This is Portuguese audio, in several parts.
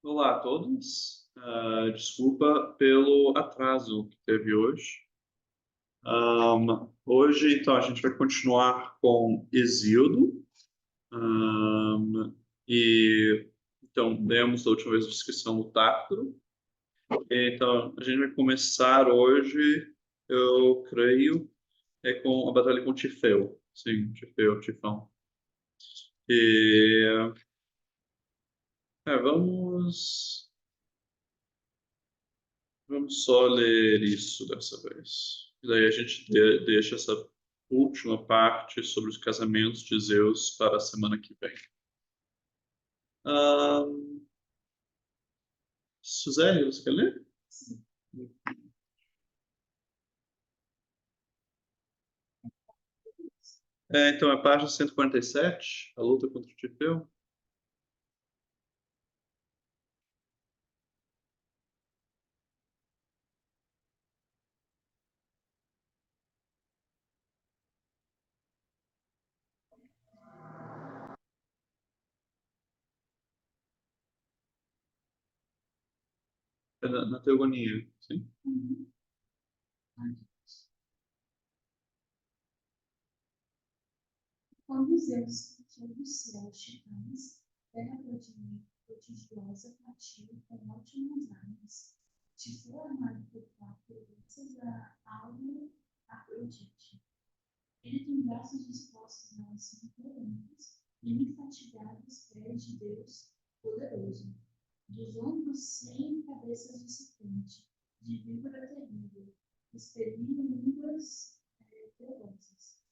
Olá a todos. Desculpa pelo atraso que teve hoje. Hoje, então, a gente vai continuar com Hesíodo. E, então, lemos da última vez a descrição do Tártaro. Então, a gente vai começar hoje, eu creio, com a batalha com Tifeu. Sim, Tifão. E, vamos... Vamos só ler isso dessa vez. E daí a gente deixa essa última parte sobre os casamentos de Zeus para a semana que vem. Ahn, Suzane, você quer ler? Sim. Então, é página 147, a luta contra o Tifeu. É na Teogonia, sim. Quando Zeus tirou do céu os titãs, terra prodigiosa partiu com ótimas armas. Tifeu armado por quatro lanças a Áureo Afrodite. Ele tem braços dispostos a cinturonas e infatigáveis pés de Deus poderoso. Dos ombros 100 cabeças de serpente, de víbora terrível, expelindo línguas ferozes.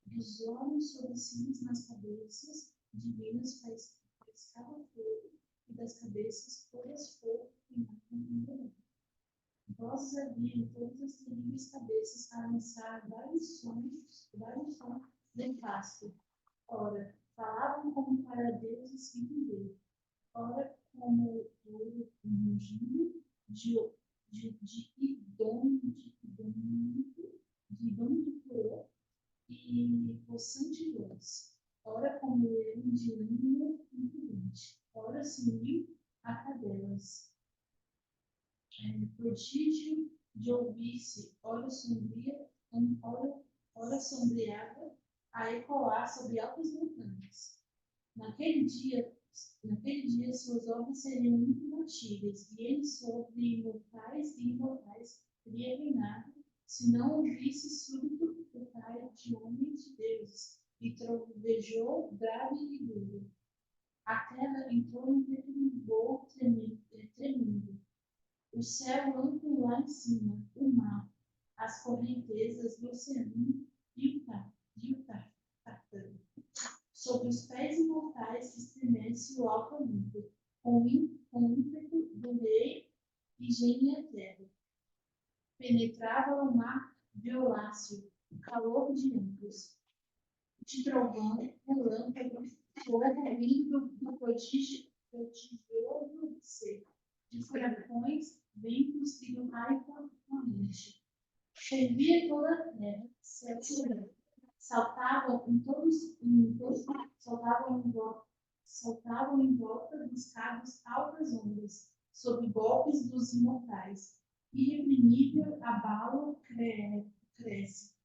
Dos olhos sobre cílios nas cabeças, divinas faiscava fogo, e das cabeças folhas fogo e nada. Vozes havia em todas as terríveis cabeças para lançar vários sons nefastos. Ora, falavam como para deuses sem viver. Ora, como o rugido de Idom de furor e possante voz. Ora, como leão de ânimo imprudente. Ora, sumiu a cadelas. Prodígio de ouvir-se, ora sombreada, a ecoar sobre altas montanhas. Naquele dia, suas obras seriam imbatíveis, e ele sobre mortais e imortais teria reinado, se não houvesse súbito o raio de homens de deuses, e trovejou bravo e duro. A terra entrou num voo tremendo. O céu amplo lá em cima, o mar, as correntezas do oceano e o Tártaro. Sobre os pés imortais estremece o alto Olimpo, com o ímpeto do rei e geme a terra. Penetrava o mar violáceo, o calor de ambos, de trovão, relâmpago, fogo vindo do prodigioso ser, de furacões, ventos e do raio corrente. Fervia toda a terra, céu e terra. Saltavam em volta dos cabos altas ondas, sob golpes dos imortais. Irreprimível abalo cresce.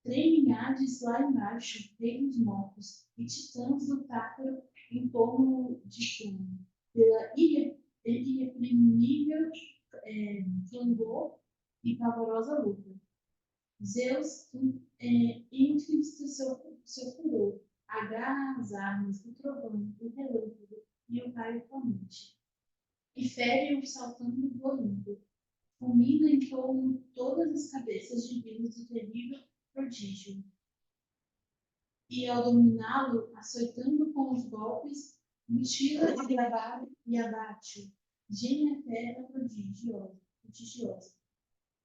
Tremem Hades lá embaixo, reinos mortos, e titãs do Tártaro em torno de fumo. Pela irreprimível clangor e pavorosa luta. Zeus entrista seu furor, agarra as armas, o trovão, o relâmpago e o raio clemente, e fere-o saltando do Olimpo, fulmina em torno todas as cabeças divinas do terrível prodígio. E ao dominá-lo, açoitando com os golpes, mutila e abate, geme a terra prodigiosa.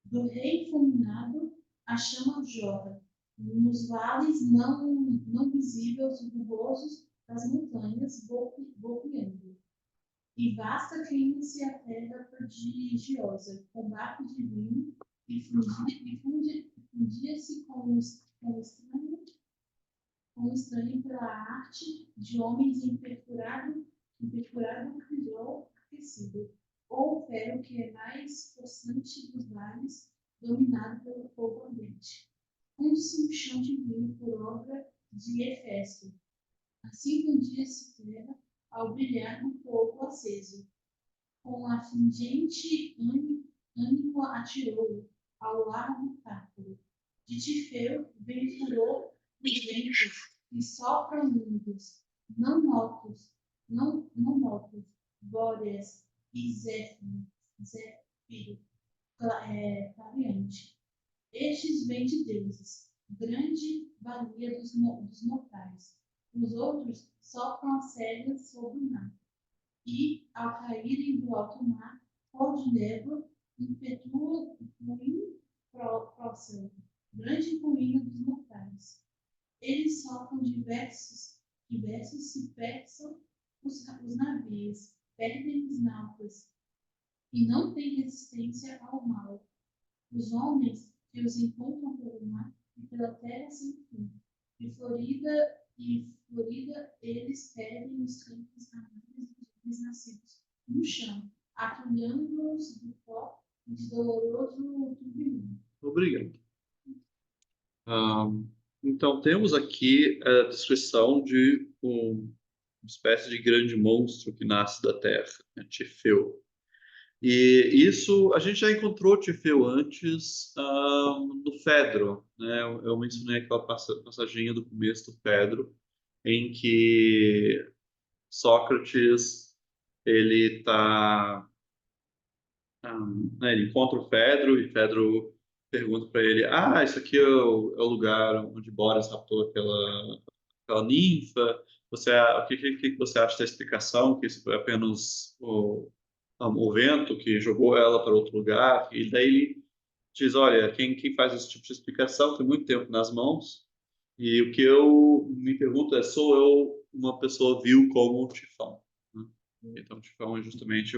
Do rei fulminado, a chama jorra, nos vales não visíveis rugosos das montanhas, golpeando. E vasta clima-se a terra prodigiosa, combate divino, e fundia-se com estranho pela arte de homens em perfurado crisol aquecido. disse terra ao brilhar do fogo aceso. Com afligente ânimo atirou ao largo Tártaro. De Tifeu venturou os ventos que sopram úmidos, não motos, bóreas e zéfiro clareante. Estes vêm de deuses, grande valia dos mortais. Os outros sopram as cegas sobre o mar. E, ao caírem do alto mar, cor de névoa, impetua ruim próximo, grande ruína dos mortais. Eles sopram diversos se perçam os navios, perdem os náufragos, e não têm resistência ao mal. Os homens que os encontram pelo mar e pela terra sem fim. E Florida, eles perdem os campos amáveis dos nascidos no chão, atulhando-os do pó de doloroso turbilhão. Obrigado. Então, temos aqui a descrição de uma espécie de grande monstro que nasce da Terra, né, Tifeu. E isso, a gente já encontrou Tifeu antes no Fedro, né? Eu mencionei aquela passaginha do começo do Fedro, em que Sócrates, ele tá, né, ele encontra o Fedro, e Fedro pergunta para ele, isso aqui é o lugar onde Boras raptou aquela ninfa, o que você acha da explicação, que isso foi apenas o vento que jogou ela para outro lugar? E daí ele diz, olha, quem faz esse tipo de explicação tem muito tempo nas mãos, e o que eu me pergunto é, sou eu uma pessoa vil como o Tifão? Né? Então, o Tifão é justamente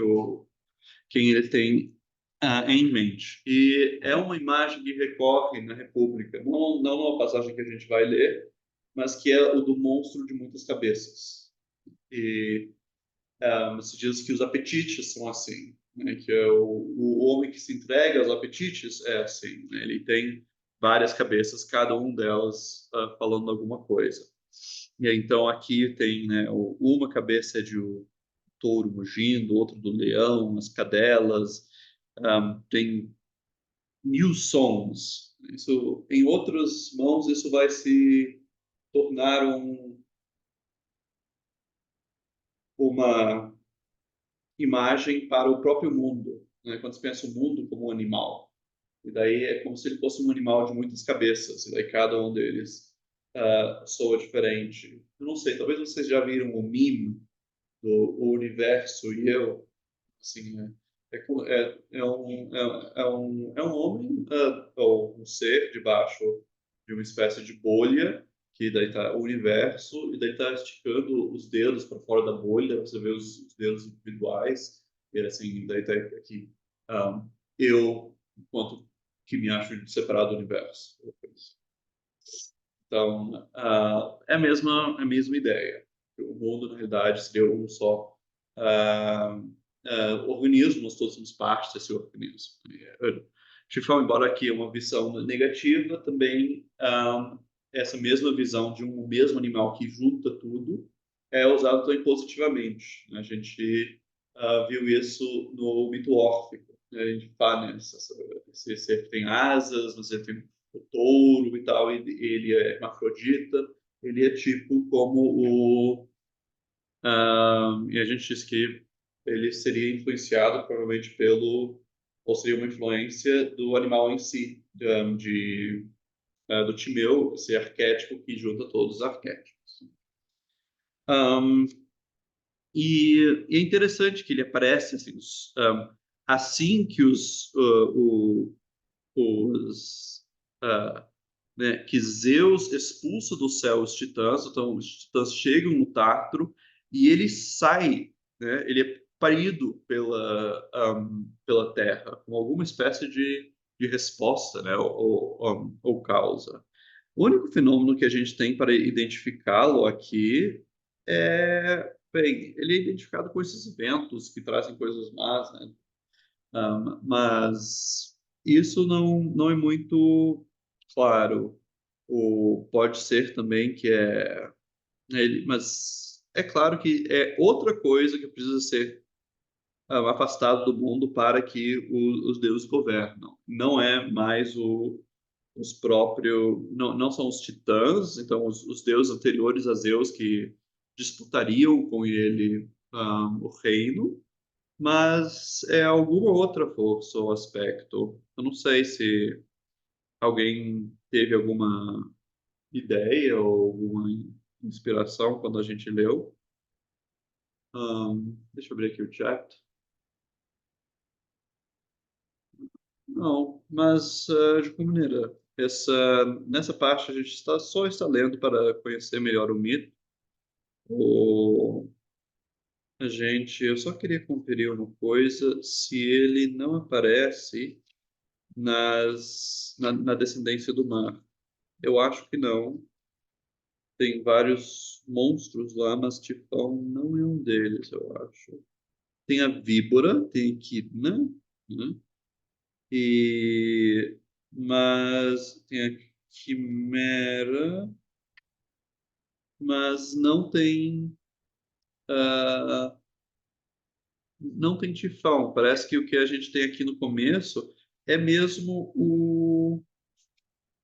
quem ele tem em mente. E é uma imagem que recorre na República, não numa passagem que a gente vai ler, mas que é o do monstro de muitas cabeças. E se diz que os apetites são assim, né? Que é o homem que se entrega aos apetites é assim, né? Ele tem várias cabeças, cada um delas falando alguma coisa. E aí, então aqui tem, né, uma cabeça é de um touro mugindo, outro do leão, as cadelas, tem mil sons. Isso, em outras mãos, isso vai se tornar uma imagem para o próprio mundo, né? Quando se pensa o mundo como um animal, e daí é como se ele fosse um animal de muitas cabeças, e daí cada um deles soa diferente. Eu não sei, talvez vocês já viram o meme do o universo e eu, assim, né? É um homem, ou um ser debaixo de uma espécie de bolha, que daí tá o universo, e daí tá esticando os dedos para fora da bolha, você vê os dedos individuais, e assim, daí tá aqui, eu, enquanto que me acho separado do universo. Então, é a mesma ideia. O mundo, na realidade, seria um só ah, organismo, nós todos somos parte desse organismo. Chifrão, embora aqui é uma visão negativa, também essa mesma visão de um mesmo animal que junta tudo é usado também positivamente. A gente viu isso no mito órfico. Né? A gente fala, né, esse ser que tem asas, você tem o touro e tal, ele é hermafrodita, ele é tipo como e a gente diz que ele seria influenciado provavelmente ou seria uma influência do animal em si, do Timeu, esse arquétipo que junta todos os arquétipos. Um, e é interessante que ele aparece assim, assim que os né, que Zeus expulsa do céu os titãs, então os titãs chegam no Tártaro e ele sai, né, ele é parido pela terra, com alguma espécie de resposta, né, ou causa. O único fenômeno que a gente tem para identificá-lo aqui bem, ele é identificado com esses eventos que trazem coisas más, né? Mas isso não é muito claro. Pode ser também que ele, mas é claro que é outra coisa que precisa ser afastado do mundo para que os deuses governam. Não é mais os próprios, não são os titãs, então os deuses anteriores a Zeus que disputariam com ele o reino, mas é alguma outra força ou aspecto. Eu não sei se alguém teve alguma ideia ou alguma inspiração quando a gente leu. Deixa eu abrir aqui o chat. Não, mas de qualquer maneira, nessa parte a gente só está lendo para conhecer melhor o mito. O, eu só queria conferir uma coisa, se ele não aparece na descendência do mar. Eu acho que não. Tem vários monstros lá, mas Tifão não é um deles, eu acho. Tem a víbora, tem a Equidna, né? E mas tem a quimera, mas ah, não tem tifão. Parece que o que a gente tem aqui no começo é mesmo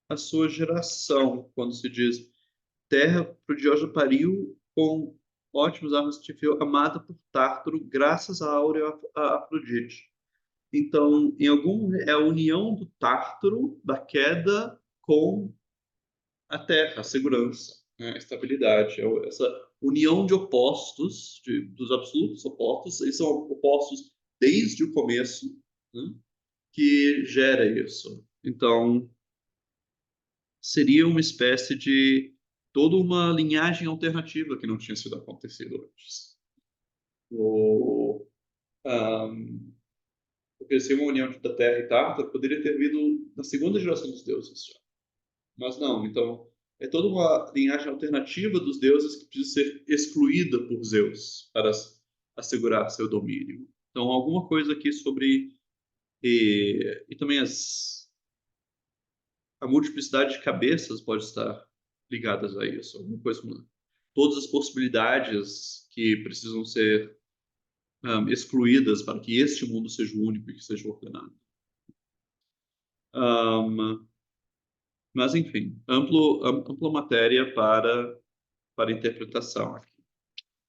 a sua geração, quando se diz Terra prodigiosa pariu com ótimas armas de tifão, amada por Tártaro, graças à áurea Afrodite. Então, em algum é a união do Tártaro, da queda, com a Terra, a segurança, né, a estabilidade. Essa união de opostos, dos absolutos opostos, eles são opostos desde o começo, né, que gera isso. Então, seria uma espécie de toda uma linhagem alternativa que não tinha sido acontecido antes. O, um, porque se uma união da Terra e Tártaro poderia ter vindo na segunda geração dos deuses já. Mas não, então é toda uma linhagem alternativa dos deuses que precisa ser excluída por Zeus para assegurar seu domínio. Então, alguma coisa aqui sobre. E também a multiplicidade de cabeças pode estar ligadas a isso. Alguma coisa como todas as possibilidades que precisam ser excluídas para que este mundo seja o único e que seja ordenado. Um, mas, enfim, ampla matéria para interpretação aqui.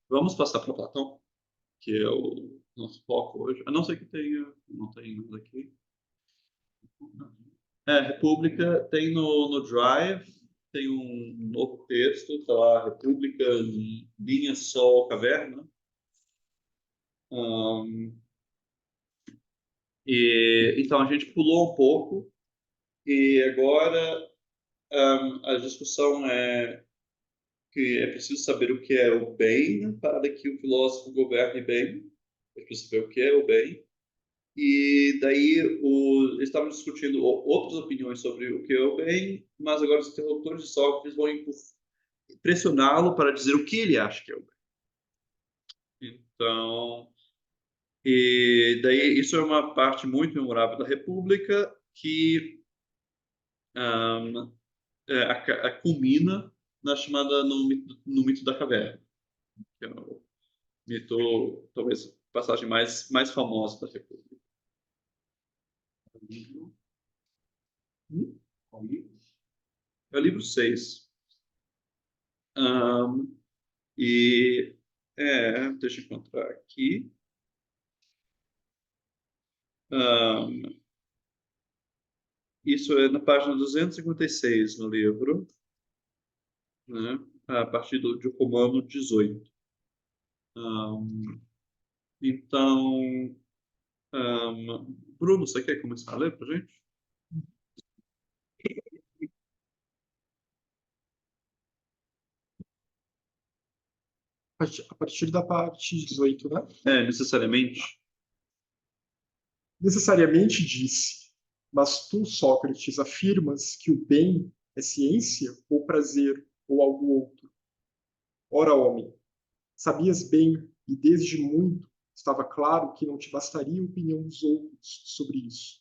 Vamos passar para Platão, que é o nosso foco hoje. A não ser que tenha, não tem nada aqui. República tem no Drive, tem um novo texto, está lá, República, linha Sol Caverna. Então a gente pulou um pouco e agora a discussão é que é preciso saber o que é o bem para que o filósofo governe bem. É preciso saber o que é o bem. E daí eles estavam discutindo outras opiniões sobre o que é o bem, mas agora os interlocutores de Sócrates vão pressioná-lo para dizer o que ele acha que é o bem. Então, e daí isso é uma parte muito memorável da República que um, culmina na chamada no mito da caverna, que é o mito, talvez, passagem mais famosa da República. Qual livro? É o livro 6. E deixa eu encontrar aqui. Isso é na página 256 no livro, né? A partir de Romano 18. Então, Bruno, você quer começar a ler para gente? A partir da parte 18, né? Necessariamente. Necessariamente disse, mas tu, Sócrates, afirmas que o bem é ciência ou prazer ou algo outro. Ora, homem, sabias bem e desde muito estava claro que não te bastaria a opinião dos outros sobre isso.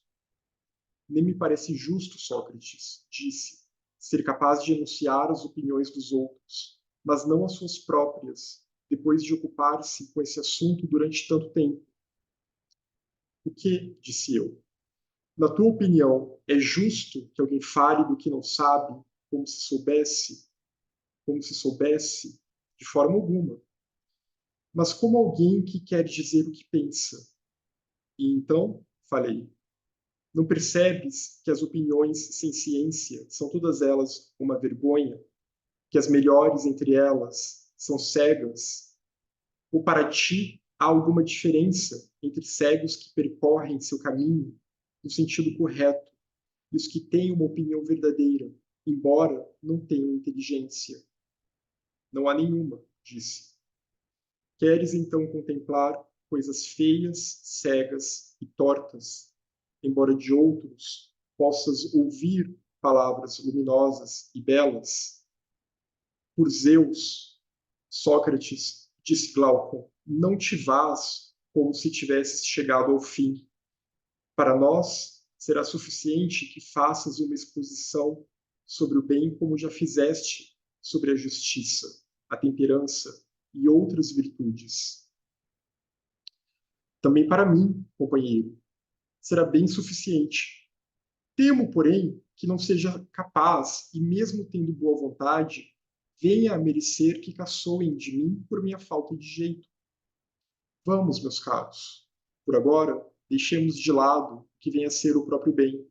Nem me parece justo, Sócrates, disse, ser capaz de enunciar as opiniões dos outros, mas não as suas próprias, depois de ocupar-se com esse assunto durante tanto tempo. O que? Disse eu. Na tua opinião, é justo que alguém fale do que não sabe, como se soubesse, de forma alguma. Mas como alguém que quer dizer o que pensa. E então, falei, não percebes que as opiniões sem ciência são todas elas uma vergonha? Que as melhores entre elas são cegas? Ou para ti há alguma diferença entre cegos que percorrem seu caminho no sentido correto e os que têm uma opinião verdadeira, embora não tenham inteligência? Não há nenhuma, disse. Queres então contemplar coisas feias, cegas e tortas, embora de outros possas ouvir palavras luminosas e belas? Por Zeus, Sócrates, disse Glaucon, não te vás como se tivesses chegado ao fim. Para nós, será suficiente que faças uma exposição sobre o bem como já fizeste sobre a justiça, a temperança e outras virtudes. Também para mim, companheiro, será bem suficiente. Temo, porém, que não seja capaz, e mesmo tendo boa vontade, venha a merecer que caçoem de mim por minha falta de jeito. Vamos, meus caros, por agora, deixemos de lado o que venha a ser o próprio bem.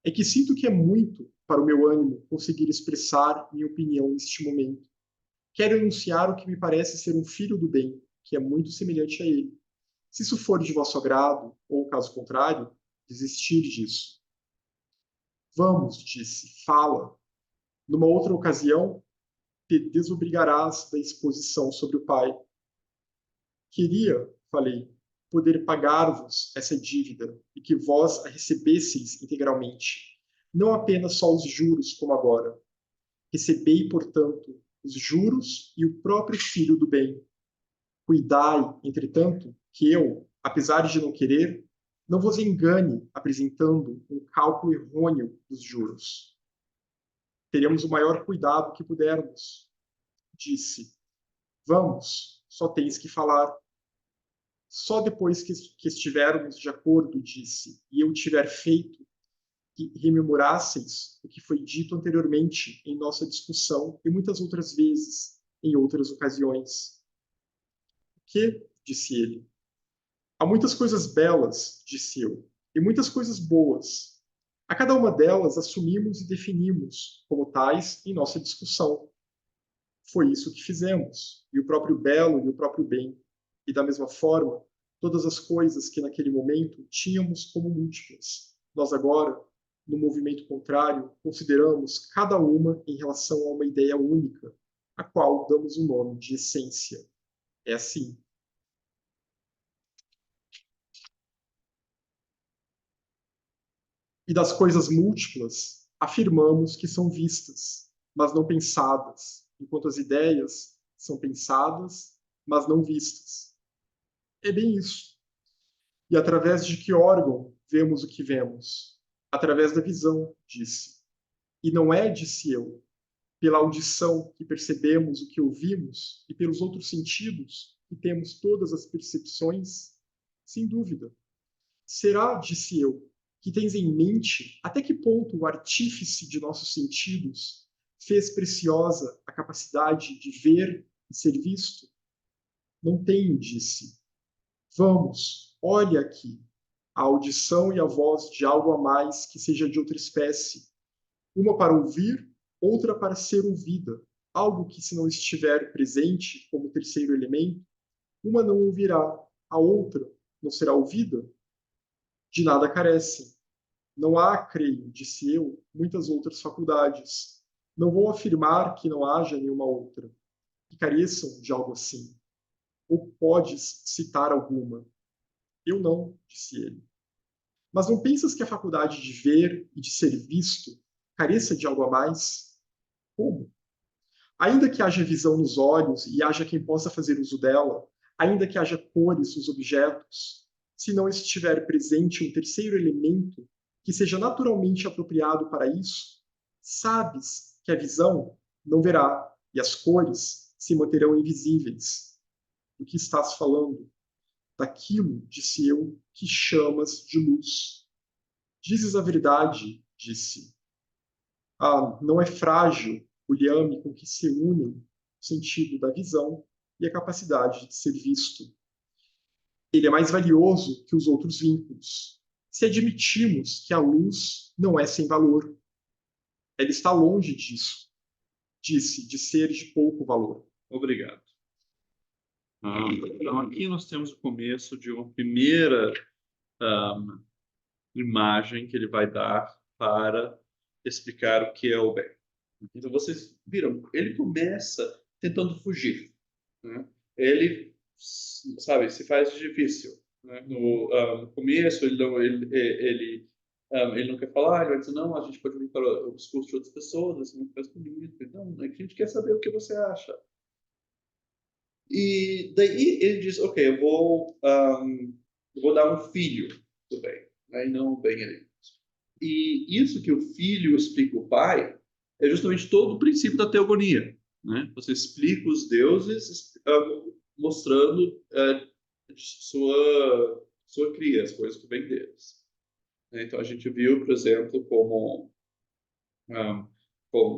É que sinto que é muito para o meu ânimo conseguir expressar minha opinião neste momento. Quero enunciar o que me parece ser um filho do bem, que é muito semelhante a ele. Se isso for de vosso agrado, ou caso contrário, desistir disso. Vamos, disse, fala. Numa outra ocasião, te desobrigarás da exposição sobre o Pai. Queria, falei, poder pagar-vos essa dívida e que vós a recebesseis integralmente, não apenas só os juros como agora. Recebei, portanto, os juros e o próprio Filho do bem. Cuidai, entretanto, que eu, apesar de não querer, não vos engane apresentando um cálculo errôneo dos juros. Teremos o maior cuidado que pudermos, disse. Vamos, só tens que falar. Só depois que estivermos de acordo, disse, e eu tiver feito, que rememorasseis o que foi dito anteriormente em nossa discussão e muitas outras vezes, em outras ocasiões. O que? Disse ele. Há muitas coisas belas, disse eu, e muitas coisas boas. A cada uma delas assumimos e definimos como tais em nossa discussão. Foi isso que fizemos, e o próprio belo e o próprio bem. E da mesma forma, todas as coisas que naquele momento tínhamos como múltiplas. Nós agora, no movimento contrário, consideramos cada uma em relação a uma ideia única, a qual damos o nome de essência. É assim. E das coisas múltiplas, afirmamos que são vistas, mas não pensadas, enquanto as ideias são pensadas, mas não vistas. É bem isso. E através de que órgão vemos o que vemos? Através da visão, disse. E não é, disse eu, pela audição que percebemos o que ouvimos e pelos outros sentidos que temos todas as percepções? Sem dúvida. Será, disse eu, que tens em mente até que ponto o artífice de nossos sentidos fez preciosa a capacidade de ver e ser visto? Não tenho, disse. Vamos, olhe aqui, a audição e a voz de algo a mais que seja de outra espécie, uma para ouvir, outra para ser ouvida, algo que se não estiver presente como terceiro elemento, uma não ouvirá, a outra não será ouvida? De nada carecem. Não há, creio, disse eu, muitas outras faculdades. Não vou afirmar que não haja nenhuma outra, que careçam de algo assim. Ou podes citar alguma? Eu não, disse ele. Mas não pensas que a faculdade de ver e de ser visto careça de algo a mais? Como? Ainda que haja visão nos olhos e haja quem possa fazer uso dela, ainda que haja cores nos objetos, se não estiver presente um terceiro elemento que seja naturalmente apropriado para isso, sabes que a visão não verá e as cores se manterão invisíveis. do que estás falando? Daquilo, disse eu, que chamas de luz. Dizes a verdade, disse. Ah, não é frágil o liame com que se unem o sentido da visão e a capacidade de ser visto. Ele é mais valioso que os outros vínculos. Se admitimos que a luz não é sem valor, ela está longe disso, disse, de ser de pouco valor. Obrigado. Então, aqui nós temos o começo de uma primeira imagem que ele vai dar para explicar o que é o bem. Então, vocês viram, ele começa tentando fugir, né? Ele, sabe, se faz difícil, né? No começo, ele não quer falar, ele vai dizer, não, a gente pode vir para o discurso de outras pessoas, você não faz comigo. Não, a gente quer saber o que você acha. E daí ele diz, ok, eu vou dar um filho do bem, né? E não o bem ali. E isso que o filho explica o pai é justamente todo o princípio da teogonia, né? Você explica os deuses mostrando sua cria, as coisas que vêm deles. Então a gente viu, por exemplo,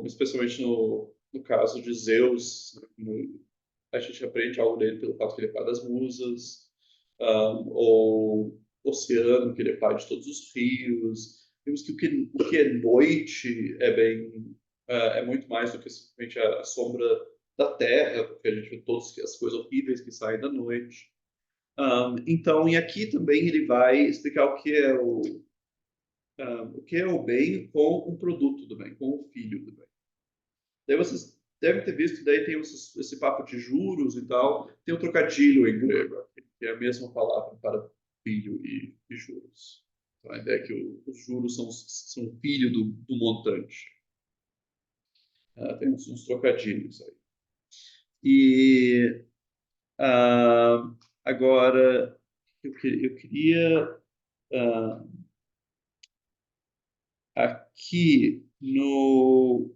especialmente no caso de Zeus, a gente aprende algo dele pelo fato que ele é pai das musas, ou Oceano, que ele é pai de todos os rios. Vimos que o que é noite é muito mais do que simplesmente a sombra da terra, porque a gente vê todas as coisas horríveis que saem da noite. Então, e aqui também ele vai explicar o que é o bem com o produto do bem, com o filho do bem. Daí vocês devem ter visto, daí tem esse papo de juros e tal. Tem um trocadilho em grego, que é a mesma palavra para filho e juros. Então, a ideia é que os juros são filho do montante. Tem uns trocadilhos aí. E agora, eu queria aqui no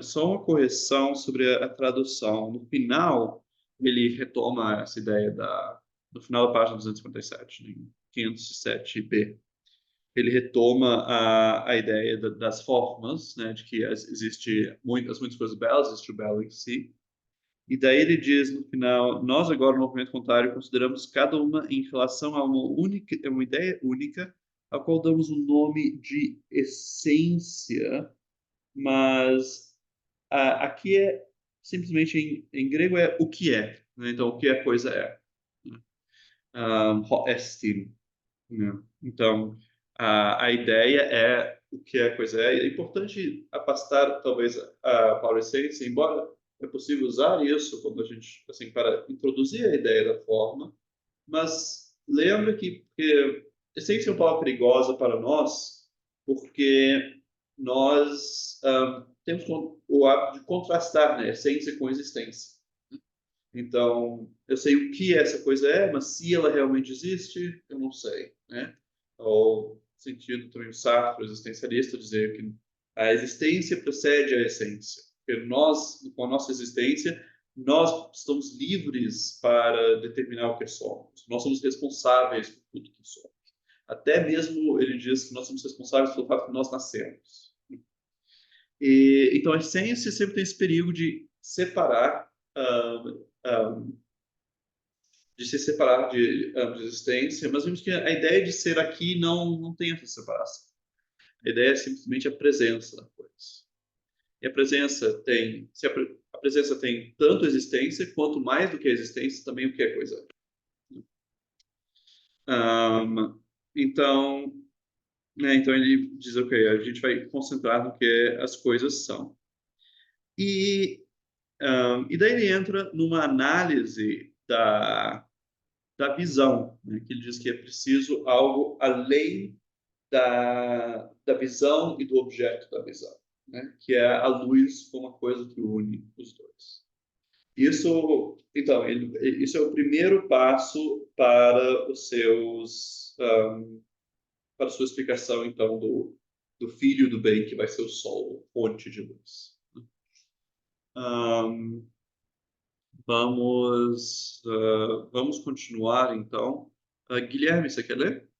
só uma correção sobre a tradução. No final, ele retoma essa ideia no final da página 257, em 507b. Ele retoma a ideia das formas, né, de que existe muitas coisas belas, existe o belo em si. E daí ele diz no final: nós agora no movimento contrário consideramos cada uma em relação a uma ideia única, a qual damos um nome de essência, mas aqui é simplesmente em grego é o que é, né? Então o que a coisa é, né? Ho estin, né? Então a ideia é o que a coisa é. É importante afastar talvez a palavra essência, embora é possível usar isso quando a gente assim para introduzir a ideia da forma, mas lembra que essência é uma palavra perigosa para nós porque nós temos o hábito de contrastar, né, essência com existência. Então, eu sei o que essa coisa é, mas se ela realmente existe, eu não sei, né? Ou sentido também o Sartre, o existencialista, dizer que a existência precede a essência. Porque nós, com a nossa existência, nós estamos livres para determinar o que somos. Nós somos responsáveis por tudo que somos. Até mesmo ele diz que nós somos responsáveis pelo fato que nós nascemos. Então, a essência sempre tem esse perigo de separar, de se separar de existência, mas vemos que a ideia de ser aqui não tem essa separação. A ideia é simplesmente a presença da coisa. E a presença tem, se a presença tem tanto existência, quanto mais do que a existência, também o que é coisa. Então, né, então ele diz, ok, a gente vai concentrar no que as coisas são. E daí ele entra numa análise da visão, né, que ele diz que é preciso algo além da visão e do objeto da visão, né, que é a luz como uma coisa que une os dois. Então, isso é o primeiro passo para para a sua explicação, então, do filho do bem, que vai ser o sol, fonte de luz. Ahn, vamos continuar, então. Guilherme, você quer ler?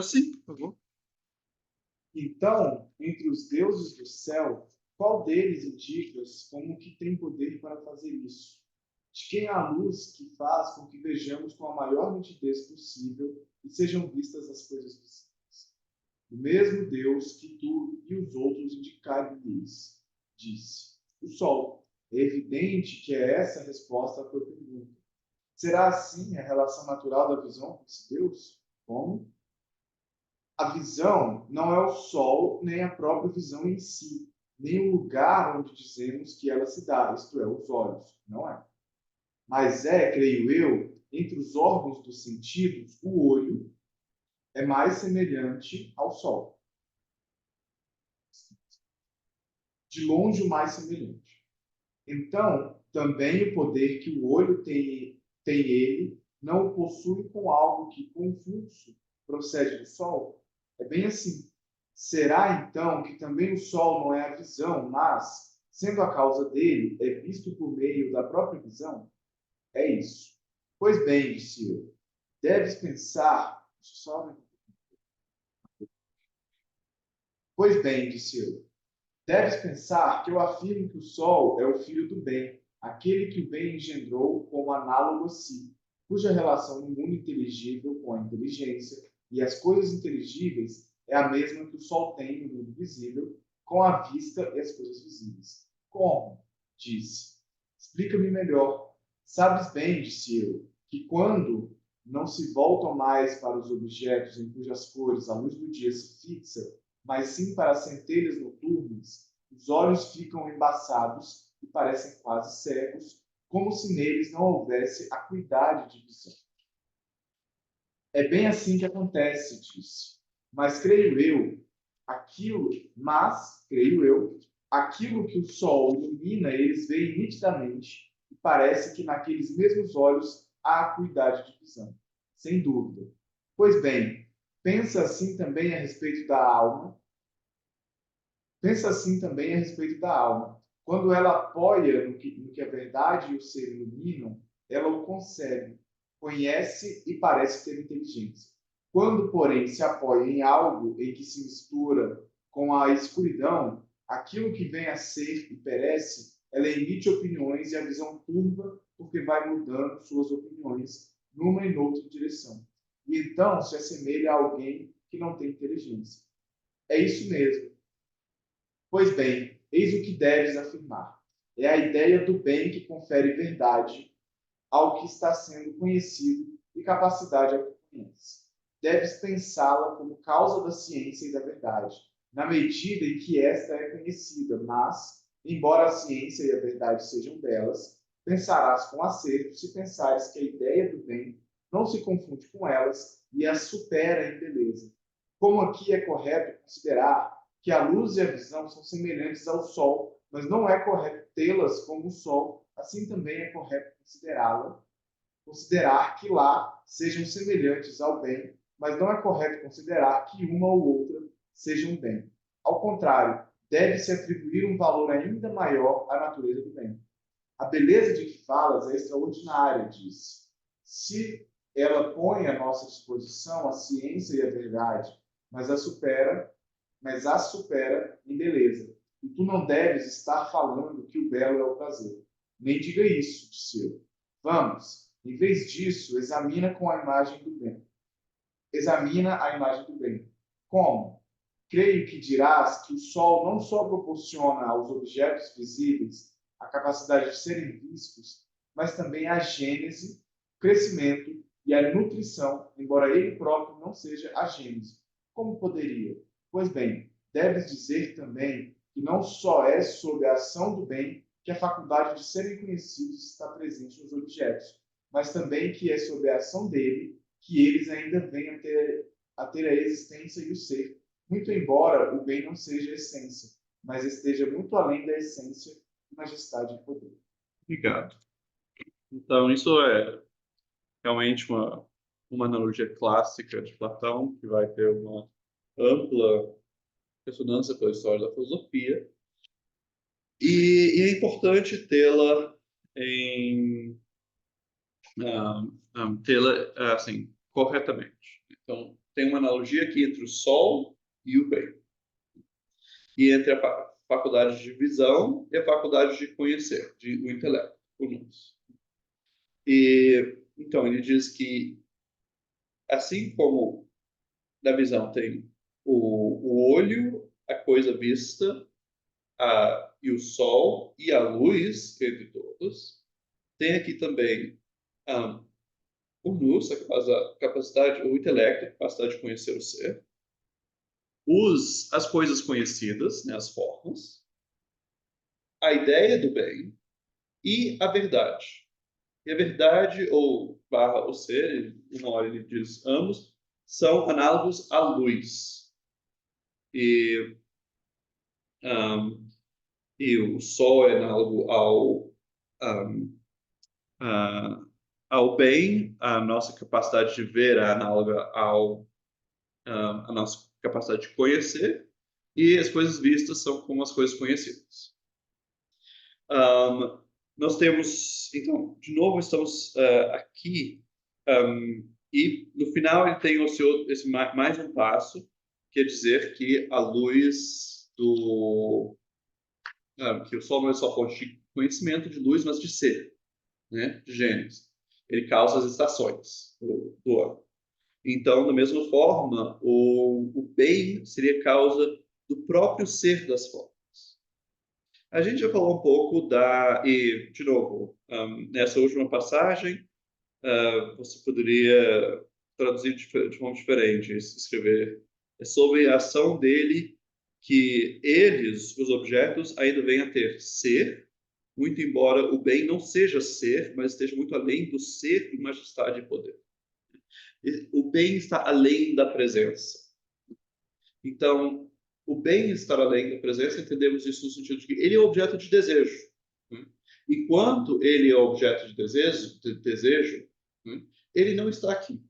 Sim, por favor. Então, entre os deuses do céu, qual deles indicas como que tem poder para fazer isso? De quem é a luz que faz com que vejamos com a maior nitidez possível e sejam vistas as coisas visíveis? O mesmo Deus que tu e os outros indicaram-lhes, disse. O Sol. É evidente que é essa a resposta à tua pergunta. Será assim a relação natural da visão com esse Deus? Como? A visão não é o sol, nem a própria visão em si, nem o lugar onde dizemos que ela se dá, isto é, os olhos, não é. Mas é, creio eu, entre os órgãos dos sentidos, o olho é mais semelhante ao sol. De longe, o mais semelhante. Então, também o poder que o olho tem ele, não o possui com algo que, com fluxo, procede do sol? É bem assim. Será, então, que também o sol não é a visão, mas, sendo a causa dele, é visto por meio da própria visão? É isso. Pois bem, disse eu, deves pensar... Pois bem, disse eu, deves pensar que eu afirmo que o sol é o filho do bem, aquele que o bem engendrou como análogo a si, cuja relação no mundo inteligível com a inteligência e as coisas inteligíveis é a mesma que o sol tem no mundo visível com a vista e as coisas visíveis. Como? Disse. Explica-me melhor. Sabes bem, disse eu, que quando não se voltam mais para os objetos em cujas cores a luz do dia se fixa, mas sim para as centelhas noturnas, os olhos ficam embaçados e parecem quase cegos, como se neles não houvesse acuidade de visão. É bem assim que acontece, disse. Creio eu, aquilo que o sol ilumina, eles veem nitidamente, e parece que naqueles mesmos olhos há acuidade de visão. Sem dúvida. Pois bem, pensa assim também a respeito da alma. Pensa assim também a respeito da alma. Quando ela apoia no que a verdade e o ser iluminam, ela o concebe, conhece e parece ter inteligência. Quando, porém, se apoia em algo em que se mistura com a escuridão, aquilo que vem a ser e perece, ela emite opiniões e a visão turva, porque vai mudando suas opiniões numa e noutra direção. E então se assemelha a alguém que não tem inteligência. É isso mesmo. Pois bem, eis o que deves afirmar. É a ideia do bem que confere verdade ao que está sendo conhecido e capacidade ao que conhece. Deves pensá-la como causa da ciência e da verdade, na medida em que esta é conhecida, mas, embora a ciência e a verdade sejam belas, pensarás com acerto se pensares que a ideia do bem não se confunde com elas e as supera em beleza. Como aqui é correto considerar que a luz e a visão são semelhantes ao sol, mas não é correto tê-las como o sol, assim também é correto considerar que lá sejam semelhantes ao bem, mas não é correto considerar que uma ou outra sejam bem. Ao contrário, deve-se atribuir um valor ainda maior à natureza do bem. A beleza de que falas é extraordinária, disse. Se ela põe à nossa disposição a ciência e a verdade, mas a supera em beleza. E tu não deves estar falando que o belo é o prazer. Nem diga isso, disse eu. Vamos, em vez disso, examina a imagem do bem. Como? Creio que dirás que o sol não só proporciona aos objetos visíveis a capacidade de serem vistos, mas também a gênese, o crescimento e a nutrição, embora ele próprio não seja a gênese. Como poderia? Pois bem, deves dizer também que não só é sob a ação do bem que a faculdade de serem conhecidos está presente nos objetos, mas também que é sob a ação dele que eles ainda vêm a ter a existência e o ser, muito embora o bem não seja a essência, mas esteja muito além da essência, majestade e poder. Obrigado. Então, isso é realmente uma analogia clássica de Platão, que vai ter uma ampla ressonância pela história da filosofia. E é importante tê-la assim, corretamente. Então, tem uma analogia aqui entre o sol e o bem. E entre a faculdade de visão e a faculdade de conhecer, o intelecto, o nous. E, então, ele diz que, assim como na visão tem o olho, a coisa vista, e o sol e a luz entre todos, tem aqui também o nous, a capacidade, o intelecto, a capacidade de conhecer o ser, as coisas conhecidas, né, as formas, a ideia do bem e a verdade. E a verdade, ou barra o ser, uma hora ele diz ambos, são análogos à luz. E, um, e o sol é análogo um, ao bem, a nossa capacidade de ver é análoga à nossa capacidade de conhecer, e as coisas vistas são como as coisas conhecidas. Nós temos, então, de novo, estamos aqui, e no final ele tem esse mais um passo, que é dizer que a luz que o Sol não é só fonte de conhecimento de luz, mas de ser, né, de gêneros. Ele causa as estações do ano. Então, da mesma forma, o bem seria causa do próprio ser das formas. A gente já falou um pouco e, de novo, nessa última passagem, você poderia traduzir de forma diferente, escrever sobre a ação dele, que eles, os objetos, ainda vêm a ter ser, muito embora o bem não seja ser, mas esteja muito além do ser e majestade e poder. O bem está além da presença. Então, o bem estar além da presença, entendemos isso no sentido de que ele é objeto de desejo. E quanto ele é objeto de desejo, ele não está aqui.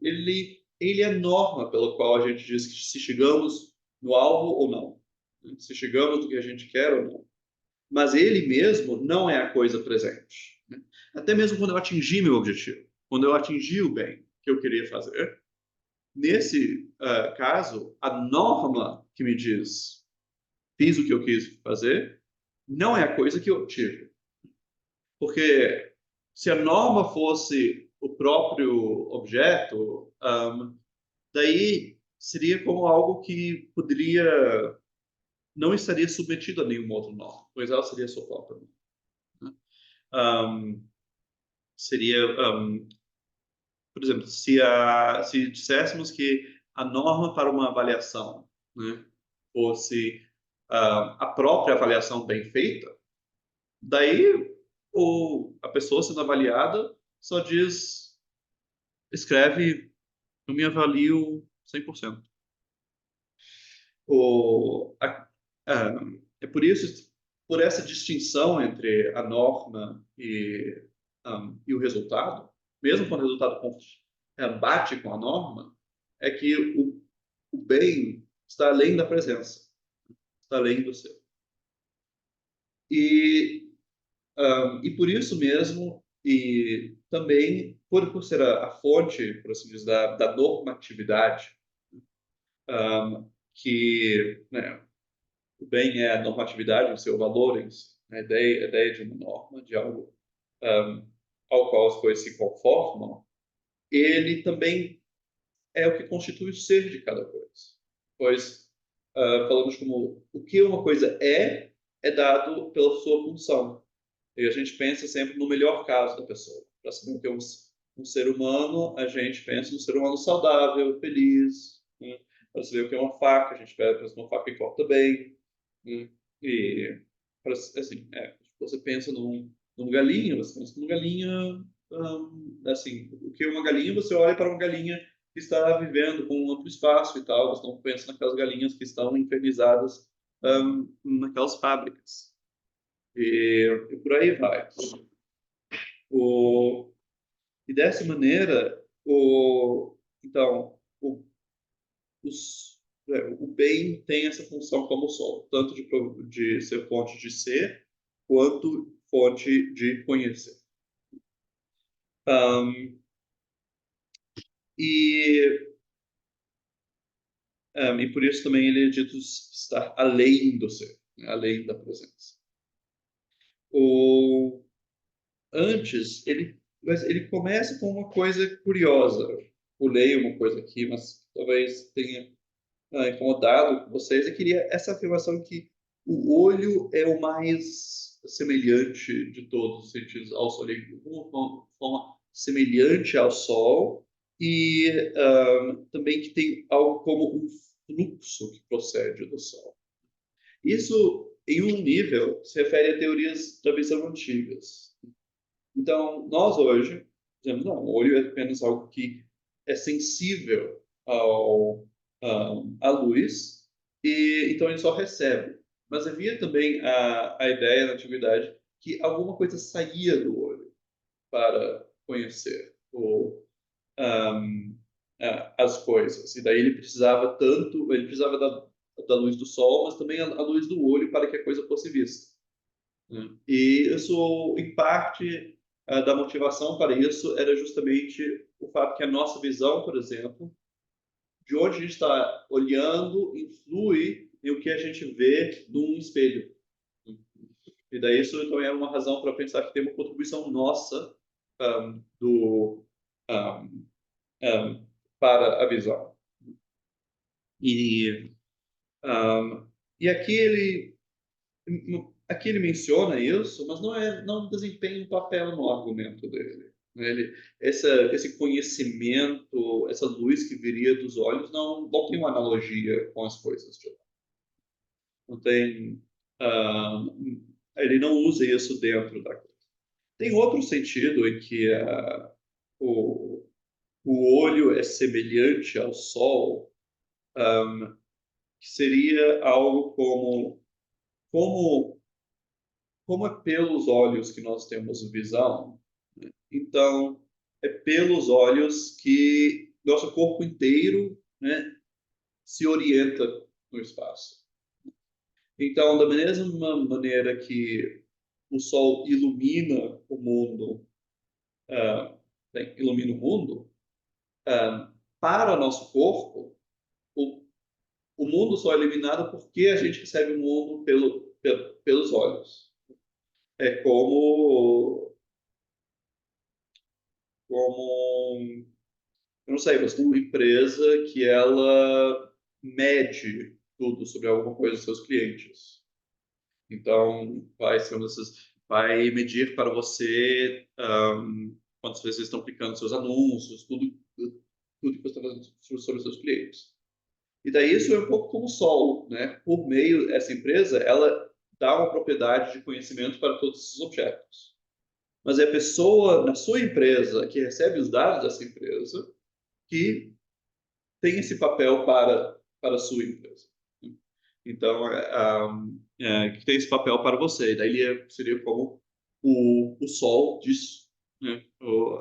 Ele é a norma pela qual a gente diz que se chegamos no alvo ou não. Se chegamos no que a gente quer ou não. Mas ele mesmo não é a coisa presente. Até mesmo quando eu atingi meu objetivo, quando eu atingi o bem que eu queria fazer, nesse caso, a norma que me diz fiz o que eu quis fazer, não é a coisa que eu tive. Porque se a norma fosse o próprio objeto, daí seria como algo que poderia não estaria submetido a nenhuma outra norma, pois ela seria sua própria norma. Seria, por exemplo, se disséssemos que a norma para uma avaliação, né, fosse a própria avaliação bem feita, daí a pessoa sendo avaliada só escreve, eu me avalio 100%. É por isso, por essa distinção entre a norma e o resultado, mesmo quando o resultado bate com a norma, é que o bem está além da presença, está além do ser. E por isso mesmo, e também por ser a fonte, por assim dizer, da normatividade, que, né, o bem é a normatividade, o seu valor em si, a ideia de uma norma, de algo ao qual as coisas se conformam, ele também é o que constitui o ser de cada coisa. Pois falamos como o que uma coisa é dado pela sua função. E a gente pensa sempre no melhor caso da pessoa. Para saber o que é um ser humano, a gente pensa num ser humano saudável, feliz. Para saber o que é uma faca, a gente pensa numa faca que corta bem. E, assim, você pensa num galinha, você pensa numa galinha, assim, o que é uma galinha, você olha para uma galinha que está vivendo com um amplo espaço e tal, você não pensa naquelas galinhas que estão infernizadas naquelas fábricas. E por aí vai. E dessa maneira, então, o bem tem essa função como o sol, tanto de ser fonte de ser, quanto fonte de conhecer. E por isso também ele é dito estar além do ser, né? Além da presença. Antes, mas ele começa com uma coisa curiosa. Pulei uma coisa aqui, mas talvez tenha incomodado vocês. Eu queria essa afirmação que o olho é o mais semelhante de todos os sentidos ao Sol, de uma forma semelhante ao Sol, e também que tem algo como um fluxo que procede do Sol. Isso, em um nível, se refere a teorias da visão antigas. Então, nós hoje dizemos, não, o olho é apenas algo que é sensível à luz, e então ele só recebe. Mas havia também a ideia na antiguidade que alguma coisa saía do olho para conhecer as coisas. E daí ele precisava da luz do sol, mas também a luz do olho para que a coisa fosse vista, né? E isso, em parte, da motivação para isso era justamente o fato que a nossa visão, por exemplo, de onde a gente está olhando, influi em o que a gente vê num espelho. E daí isso então é uma razão para pensar que tem uma contribuição nossa do, um, um, para a visão. E, um, e aqui ele menciona isso, mas não desempenha um papel no argumento dele. Esse conhecimento, essa luz que viria dos olhos, não tem uma analogia com as coisas de lá. Não tem, ele não usa isso dentro da coisa. Tem outro sentido em que o, o olho é semelhante ao sol, que seria algo como é pelos olhos que nós temos visão, né? Então, é pelos olhos que nosso corpo inteiro, né, se orienta no espaço. Então, da mesma maneira que o sol ilumina o mundo, ilumina o mundo, para o nosso corpo, o mundo só é iluminado porque a gente recebe o mundo pelos olhos. É como, eu não sei, você tem uma empresa que ela mede tudo sobre alguma coisa dos seus clientes. Então, vai medir para você quantas vezes vocês estão clicando nos seus anúncios, tudo que você está fazendo sobre os seus clientes. E daí isso é um pouco como o Sol, né? Por meio dessa empresa, ela dá uma propriedade de conhecimento para todos esses objetos. Mas é a pessoa na sua empresa que recebe os dados dessa empresa que tem esse papel para a sua empresa. Então, que tem esse papel para você. Daí ele seria como o sol disso, né?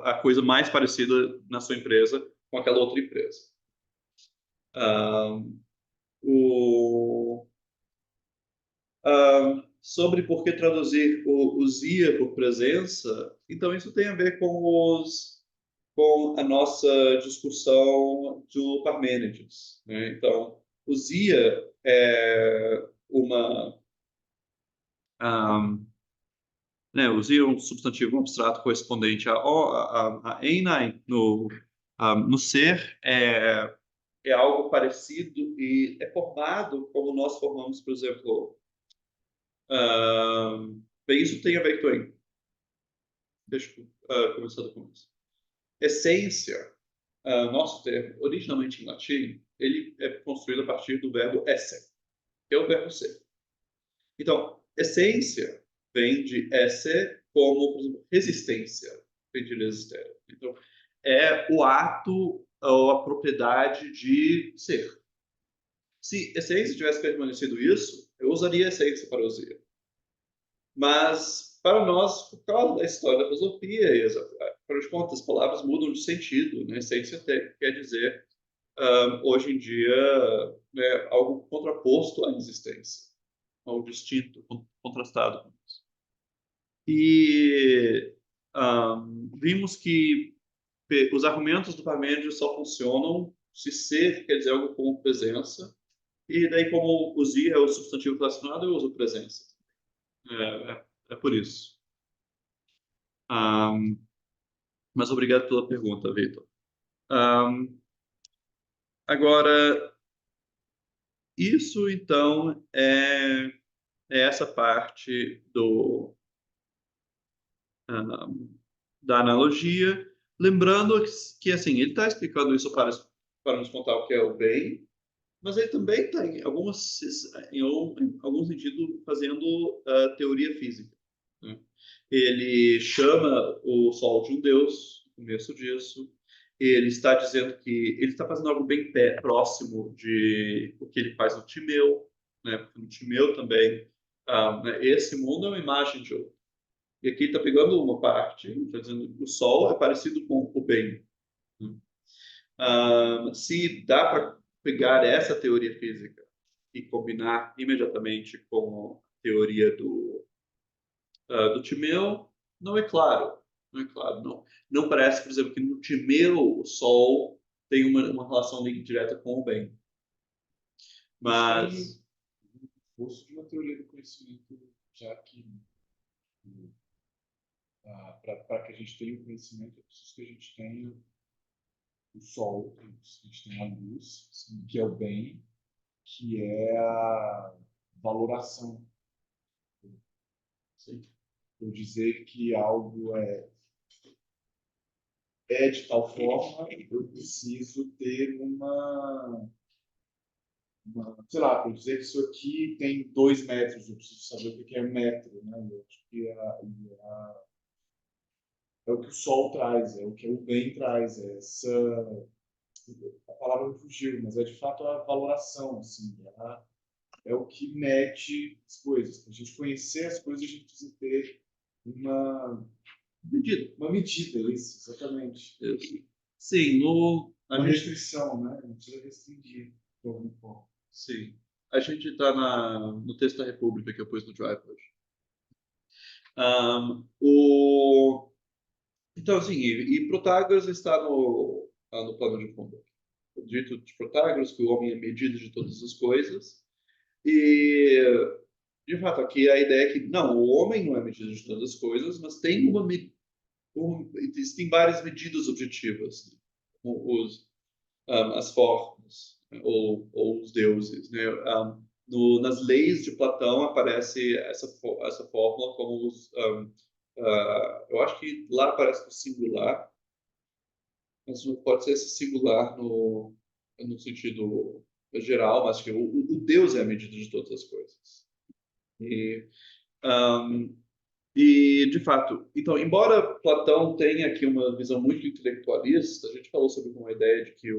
A coisa mais parecida na sua empresa com aquela outra empresa. Sobre por que traduzir o Zia por presença, então isso tem a ver com a nossa discussão do Parmênides, né? Então, o Zia é né, o Zia é um substantivo abstrato correspondente a Einai no ser, é algo parecido e é formado como nós formamos, por exemplo. Bem, isso tem a ver com. Deixa eu começar do começo. Essência, nosso termo, originalmente em latim, ele é construído a partir do verbo esse, que é o verbo ser. Então, essência vem de esse como, por exemplo, resistência, vem de resistere. Então, é o ato ou a propriedade de ser. Se essência tivesse permanecido isso, eu usaria essência para usar. Mas, para nós, por causa da história da filosofia, afinal de contas, as palavras mudam de sentido, né? Essência quer dizer, hoje em dia, né, algo contraposto à existência, algo distinto, contrastado com isso. E vimos que os argumentos do Parmênides só funcionam se ser quer dizer algo como presença, e daí como o Z é o substantivo relacionado, eu uso presença. É por isso. Mas obrigado pela pergunta, Vitor. Agora, isso então é essa parte da analogia. Lembrando que assim, ele está explicando isso para nos contar o que é o bem, mas ele também está, em algum sentido, fazendo teoria física, né? Ele chama o Sol de um deus, no começo disso. Ele está dizendo que ele está fazendo algo bem próximo de o que ele faz no Timeu, né? Porque no Timeu também, né, esse mundo é uma imagem de outro. E aqui está pegando uma parte, está dizendo que o Sol é parecido com o bem, né? Se dá para pegar essa teoria física e combinar imediatamente com a teoria do Timeu, não é claro. Não é claro, não. Não parece, por exemplo, que no Timeu o Sol tem uma relação direta com o bem. Mas... Fosse de uma teoria do conhecimento, já que para que a gente tenha o conhecimento, é preciso que a gente tenha o Sol, a gente tenha a luz, que é o bem, que é a valoração. Sim. Por dizer que algo é de tal forma, eu preciso ter sei lá, por dizer que isso aqui tem 2 metros, eu preciso saber o que é metro, né? Eu acho que é o que o Sol traz, é o que o bem traz, a palavra me fugiu, mas é de fato a valoração, assim, é o que mede as coisas. Para a gente conhecer as coisas, a gente precisa ter uma medida, isso, exatamente. Isso. Sim, Uma restrição, né? Não precisa restringir de alguma forma. Sim. A gente está no texto da República que eu pus no Drive hoje. Então, assim, e Protágoras está no plano de fundo. O dito de Protágoras que o homem é medida de todas as coisas. E, de fato, aqui a ideia é que, não, o homem não é medida de todas as coisas, mas tem existem várias medidas objetivas, né? As formas, né? ou os deuses, né? Nas leis de Platão aparece essa fórmula como eu acho que lá aparece no singular, mas não pode ser esse singular no sentido geral, mas que o Deus é a medida de todas as coisas. E, um, de fato, então, embora Platão tenha aqui uma visão muito intelectualista, a gente falou sobre uma ideia de que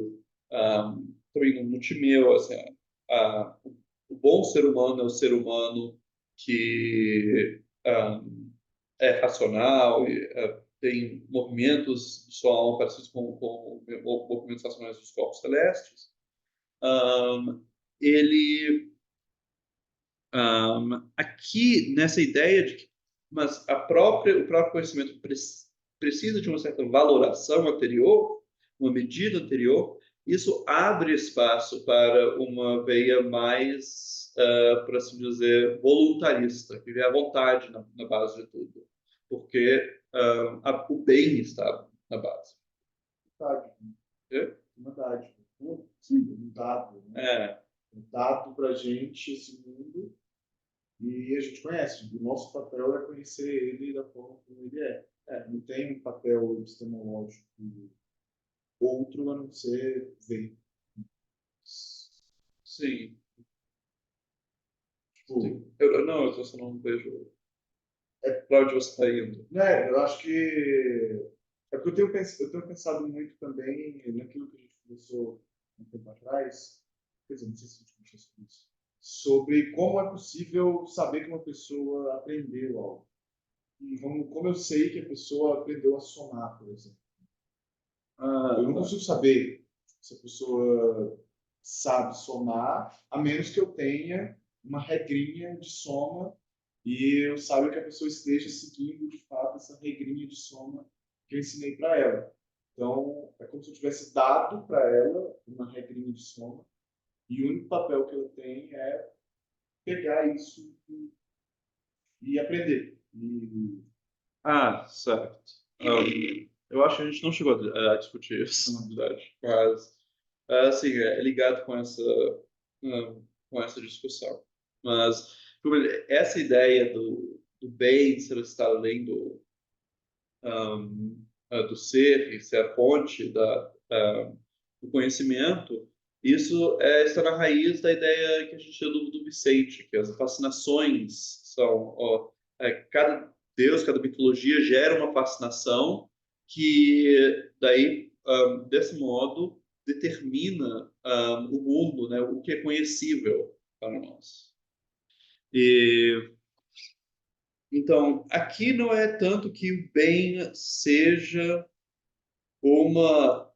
também no Timeu, assim, o bom ser humano é o ser humano que é racional e tem movimentos de sua alma parecidos com movimentos racionais dos corpos celestes. Ele aqui nessa ideia de que mas o próprio conhecimento precisa de uma certa valoração anterior, uma medida anterior, isso abre espaço para uma veia mais, por assim dizer, voluntarista, que vê a vontade na base de tudo, porque o bem está na base. Uma dádiva. Sim, um dado. Né? Um dado para a gente esse mundo. E a gente conhece. O nosso papel é conhecer ele da forma como ele é. Não tem um papel epistemológico outro a não ser ver. Sim. Tipo, eu só não vejo para onde você está indo. Eu acho que é porque eu tenho pensado muito também naquilo que a gente conversou um tempo atrás, quer dizer, não sei se a gente conversou sobre isso, sobre como é possível saber que uma pessoa aprendeu algo. E como eu sei que a pessoa aprendeu a somar, por exemplo. Eu não consigo saber se a pessoa sabe somar, a menos que eu tenha uma regrinha de soma E o sábio é que a pessoa esteja seguindo, de fato, essa regrinha de soma que eu ensinei para ela. Então, é como se eu tivesse dado para ela uma regrinha de soma, e o único papel que ela tem é pegar isso e aprender. Ah, certo. Eu acho que a gente não chegou a discutir isso, na verdade. Mas, assim, é ligado com essa discussão. Mas, essa ideia do bem ser estar além do ser, e ser a fonte do conhecimento, isso está na raiz da ideia que a gente chama do Vicente, que as fascinações são, cada Deus, cada mitologia gera uma fascinação que daí, desse modo, determina o mundo, né, o que é conhecível para nós. E então, aqui não é tanto que o bem seja uma.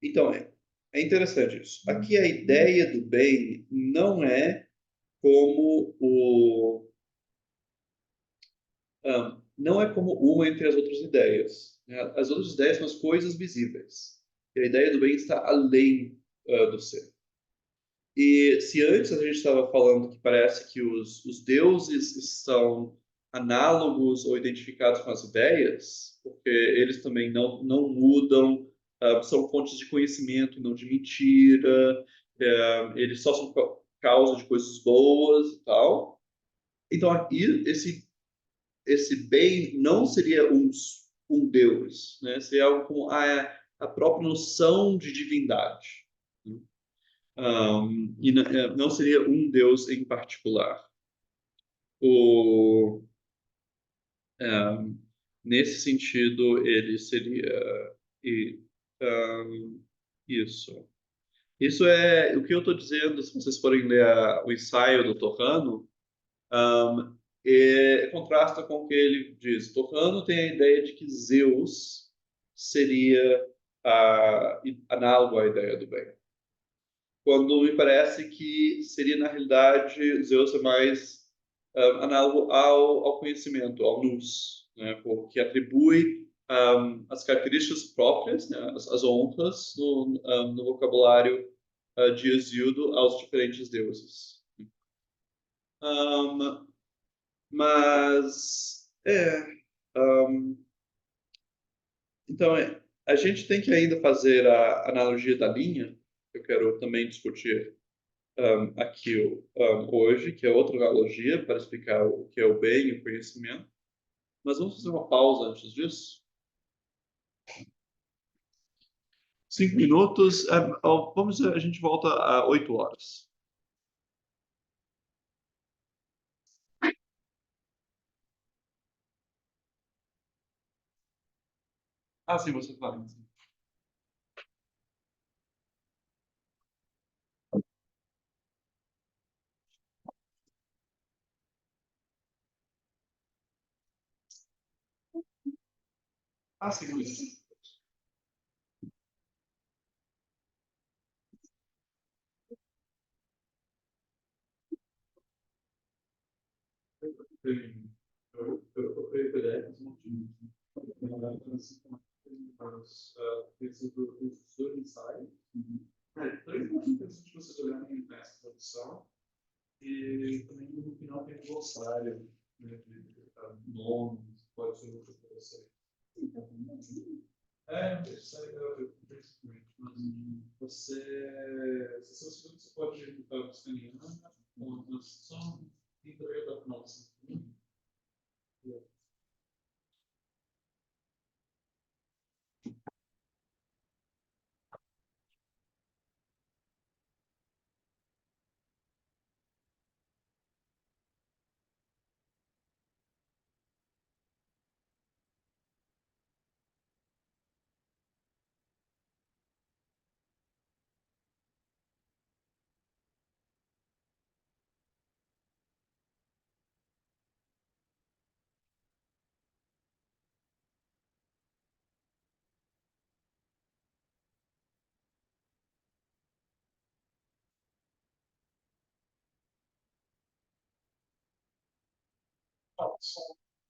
Então, é interessante isso. Aqui a ideia do bem não é como não é como uma entre as outras ideias, né? As outras ideias são as coisas visíveis. E a ideia do bem está além do ser. E se antes a gente estava falando que parece que os deuses são análogos ou identificados com as ideias, porque eles também não mudam, são fontes de conhecimento, não de mentira, eles só são causa de coisas boas e tal. Então, aqui, esse bem não seria um Deus, né? Seria algo como a própria noção de divindade. Né? E não seria um Deus em particular. O, um, Nesse sentido, ele seria e, um, isso. Isso é o que eu estou dizendo. Se vocês forem ler o ensaio do Torrano, um, contrasta com o que ele diz. Torrano tem a ideia de que Zeus seria análogo à ideia do bem, quando me parece que seria, na realidade, Zeus é mais análogo ao conhecimento, ao nous, né? Porque atribui as características próprias, né? As honras no vocabulário de Hesíodo aos diferentes deuses. Um, mas, então, a gente tem que ainda fazer a analogia da linha, que eu quero também discutir aqui hoje, que é outra analogia para explicar o que é o bem e o conhecimento. Mas vamos fazer uma pausa antes disso. 5 minutos. Vamos dizer, a gente volta a 8 horas. Ah, sim, você fala. Ah, sim, Luiz. Eu peguei os motivos. Na verdade, as peças do ensaio. Três motivos que vocês olharem nessa tradução. E também no final tem um glossário, né, de nomes, pode ser outra coisa. Isso aí eu principalmente. Mas se você pode estar escaneando uma transição e também da nossa.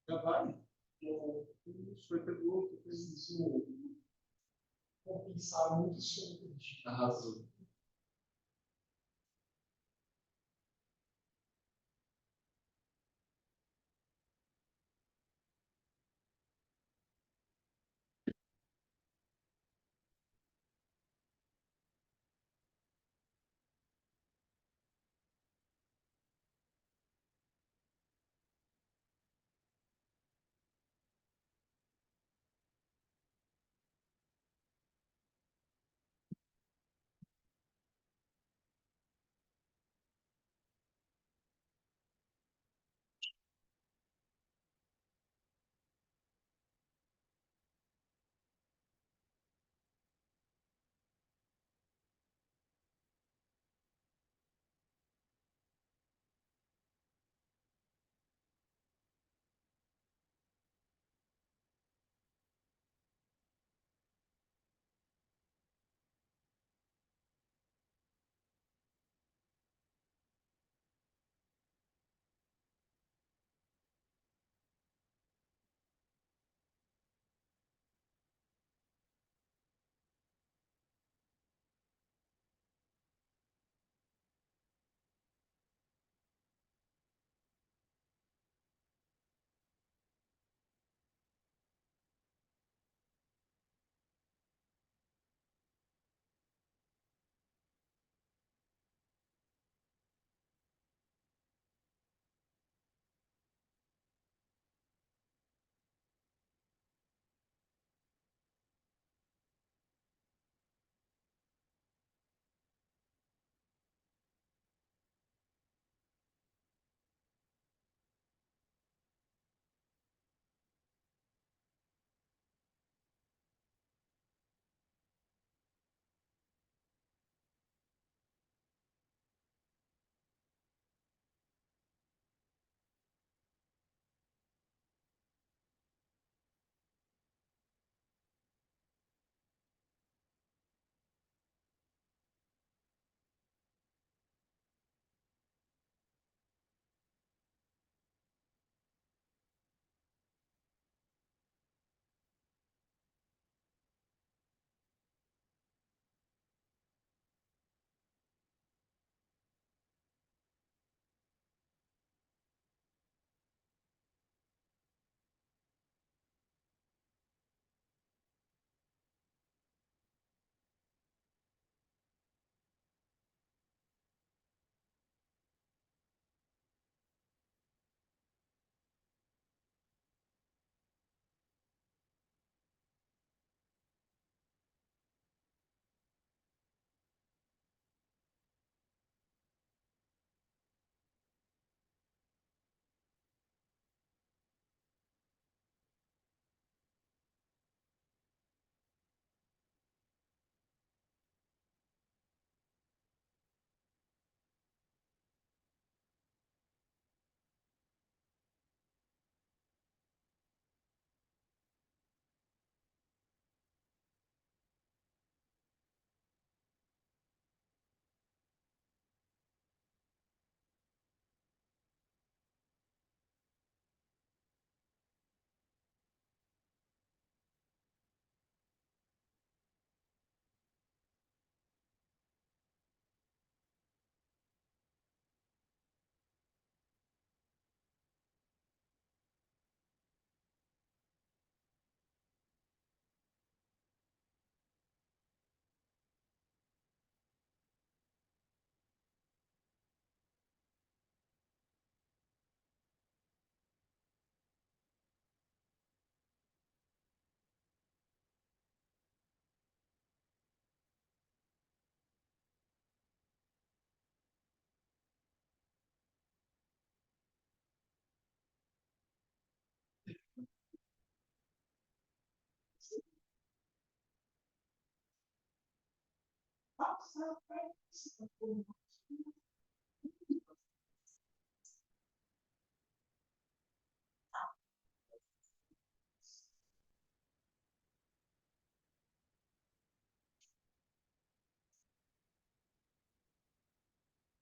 Já vai. O senhor pegou, eu preciso compensar muito sobre. Arrasou.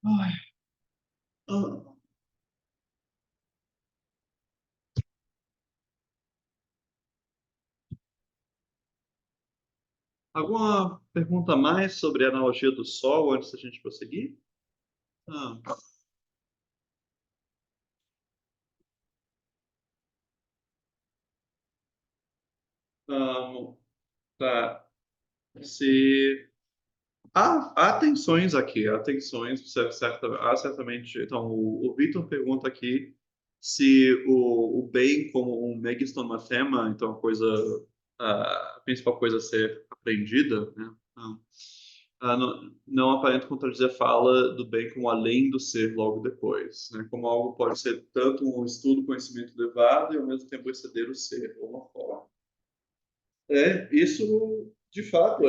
Ai, ah, Alguma pergunta a mais sobre a analogia do Sol antes da gente prosseguir? Ah, tá. Se há tensões aqui, há tensões, há certamente. Então, o Vitor pergunta aqui se o bem como um megiston mathema, então a principal coisa a ser aprendida, né? Não aparenta contradizer a fala do bem como além do ser logo depois, né? Como algo pode ser tanto um estudo, conhecimento elevado e ao mesmo tempo exceder o ser, ou uma forma. Isso de fato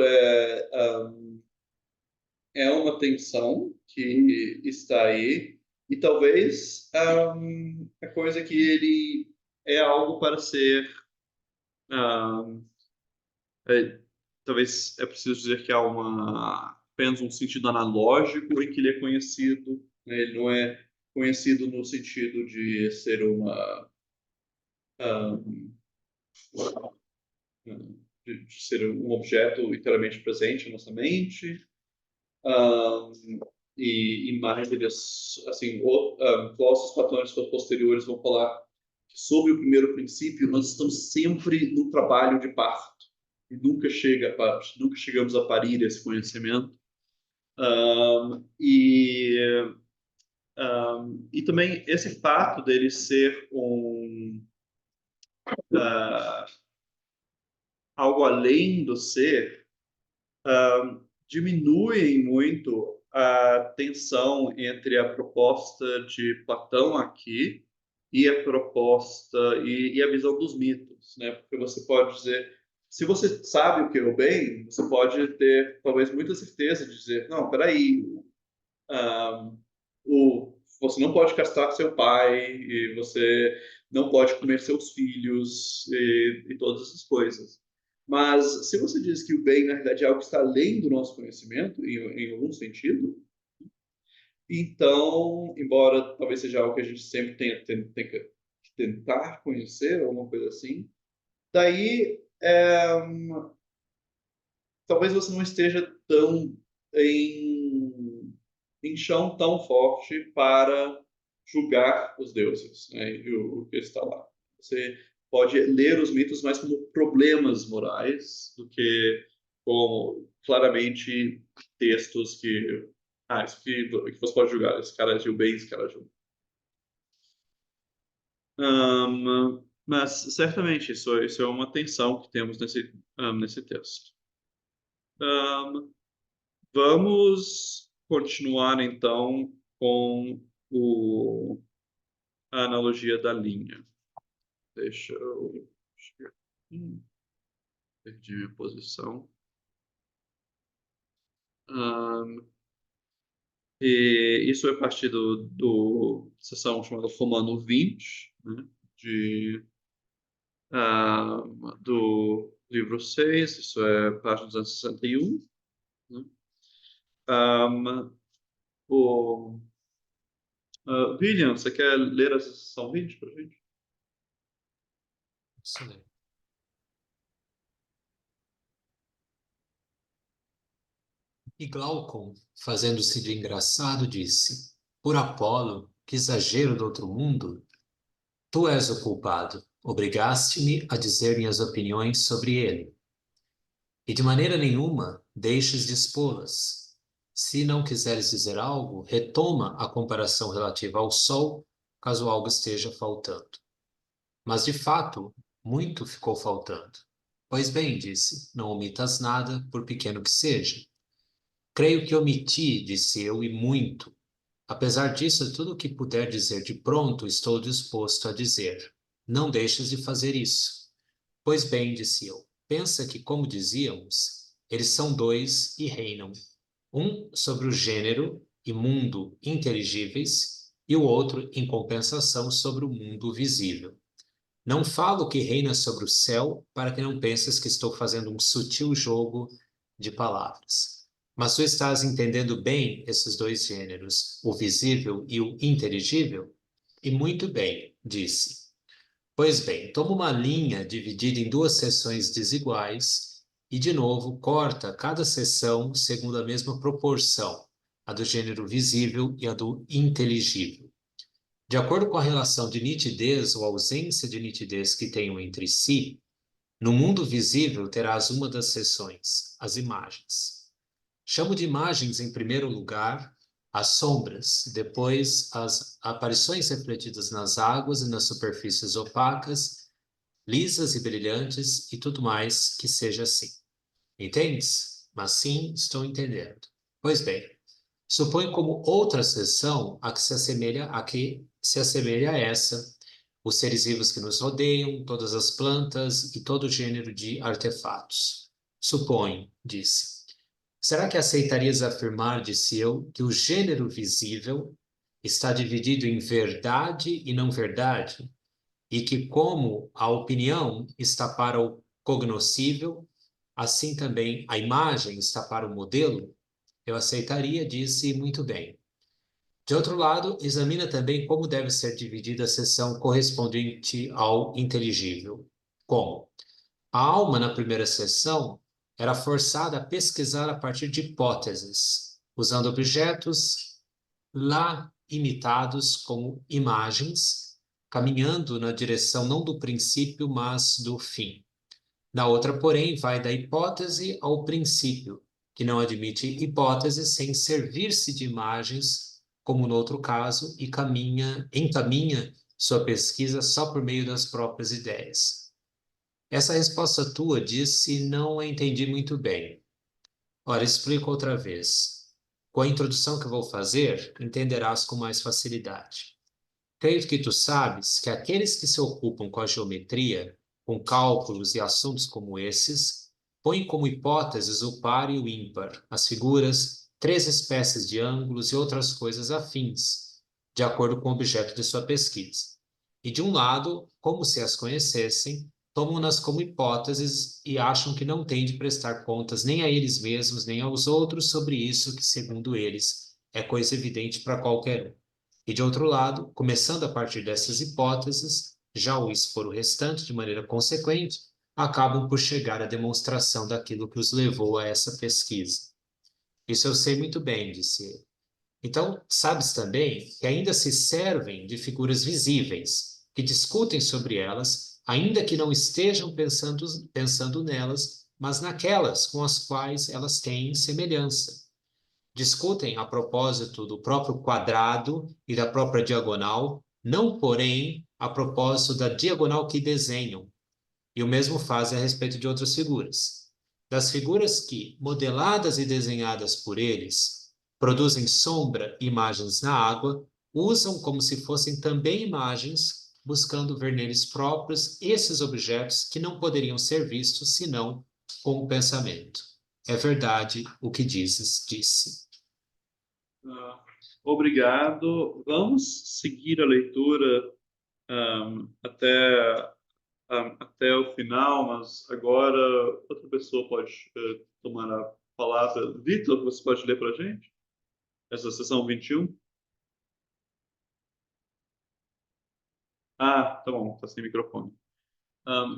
é uma tensão que está aí e talvez a coisa que ele é algo para ser um, é, talvez é preciso dizer que há apenas um sentido analógico em que ele é conhecido, né? Ele não é conhecido no sentido de ser um, de ser um objeto inteiramente presente na nossa mente. Um, e mais eles, assim, filósofos platônicos posteriores vão falar que sobre o primeiro princípio nós estamos sempre no trabalho de parto e nunca chegamos a parir esse conhecimento. Um, e e também esse fato dele ser uh, algo além do ser diminuem muito a tensão entre a proposta de Platão aqui e a proposta e a visão dos mitos, né? Porque você pode dizer, se você sabe o que é o bem, você pode ter talvez muita certeza de dizer, não, peraí, você não pode castrar seu pai e você não pode comer seus filhos e todas essas coisas. Mas se você diz que o bem, na verdade, é algo que está além do nosso conhecimento, em algum sentido, então, embora talvez seja algo que a gente sempre tenha que tentar conhecer, alguma coisa assim, daí talvez você não esteja tão em chão tão forte para julgar os deuses, né, e o que está lá. Você pode ler os mitos mais como problemas morais do que como claramente textos que isso que você pode julgar, esse cara agiu bem, esse cara agiu. Mas certamente isso é uma tensão que temos nesse texto. Vamos continuar então com a analogia da linha. Deixa eu. Perdi minha posição. E isso é a partir do sessão chamada Romano 20, né, do livro 6, isso é página 261. Né? O, William, você quer ler a sessão 20 para a gente? Excelente. E Glaucon, fazendo-se de engraçado, disse: Por Apolo, que exagero do outro mundo, tu és o culpado. Obrigaste-me a dizer minhas opiniões sobre ele. E de maneira nenhuma deixes de expô-las. Se não quiseres dizer algo, retoma a comparação relativa ao Sol, caso algo esteja faltando. Mas, de fato, muito ficou faltando. Pois bem, disse, não omitas nada, por pequeno que seja. Creio que omiti, disse eu, e muito. Apesar disso, tudo o que puder dizer de pronto, estou disposto a dizer. Não deixes de fazer isso. Pois bem, disse eu, pensa que, como dizíamos, eles são dois e reinam. Um sobre o gênero e mundo inteligíveis, e o outro, em compensação, sobre o mundo visível. Não falo que reina sobre o céu, para que não penses que estou fazendo um sutil jogo de palavras. Mas tu estás entendendo bem esses dois gêneros, o visível e o inteligível? E muito bem, disse. Pois bem, toma uma linha dividida em duas seções desiguais e, de novo, corta cada seção segundo a mesma proporção, a do gênero visível e a do inteligível. De acordo com a relação de nitidez ou ausência de nitidez que tenham entre si, no mundo visível terás uma das seções, as imagens. Chamo de imagens, em primeiro lugar, as sombras, depois as aparições refletidas nas águas e nas superfícies opacas, lisas e brilhantes e tudo mais que seja assim. Entendes? Mas sim, estou entendendo. Pois bem, suponho como outra seção a que se assemelha a essa, os seres vivos que nos rodeiam, todas as plantas e todo gênero de artefatos. Suponho, disse. Será que aceitarias afirmar, disse eu, que o gênero visível está dividido em verdade e não verdade? E que, como a opinião está para o cognoscível, assim também a imagem está para o modelo? Eu aceitaria, disse, muito bem. De outro lado, examina também como deve ser dividida a seção correspondente ao inteligível. Como? A alma, na primeira seção, era forçada a pesquisar a partir de hipóteses, usando objetos lá imitados como imagens, caminhando na direção não do princípio, mas do fim. Na outra, porém, vai da hipótese ao princípio, que não admite hipótese sem servir-se de imagens, como no outro caso, e encaminha sua pesquisa só por meio das próprias ideias. Essa resposta tua disse não a entendi muito bem. Ora, explico outra vez. Com a introdução que vou fazer, entenderás com mais facilidade. Creio que tu sabes que aqueles que se ocupam com a geometria, com cálculos e assuntos como esses, põem como hipóteses o par e o ímpar, as figuras, três espécies de ângulos e outras coisas afins, de acordo com o objeto de sua pesquisa. E de um lado, como se as conhecessem, tomam-nas como hipóteses e acham que não têm de prestar contas nem a eles mesmos, nem aos outros sobre isso que, segundo eles, é coisa evidente para qualquer um. E, de outro lado, começando a partir dessas hipóteses, já ao expor o restante de maneira consequente, acabam por chegar à demonstração daquilo que os levou a essa pesquisa. Isso eu sei muito bem, disse ele. Então, sabes também que ainda se servem de figuras visíveis, que discutem sobre elas, ainda que não estejam pensando nelas, mas naquelas com as quais elas têm semelhança. Discutem a propósito do próprio quadrado e da própria diagonal, não, porém, a propósito da diagonal que desenham, e o mesmo fazem a respeito de outras figuras. Das figuras que, modeladas e desenhadas por eles, produzem sombra e imagens na água, usam como se fossem também imagens, buscando ver neles próprios esses objetos que não poderiam ser vistos senão com o pensamento. É verdade o que dizes, disse. Obrigado. Vamos seguir a leitura até, até o final, mas agora outra pessoa pode tomar a palavra. Vitor, você pode ler para a gente? Essa sessão 21? Ah, tá bom, está sem microfone.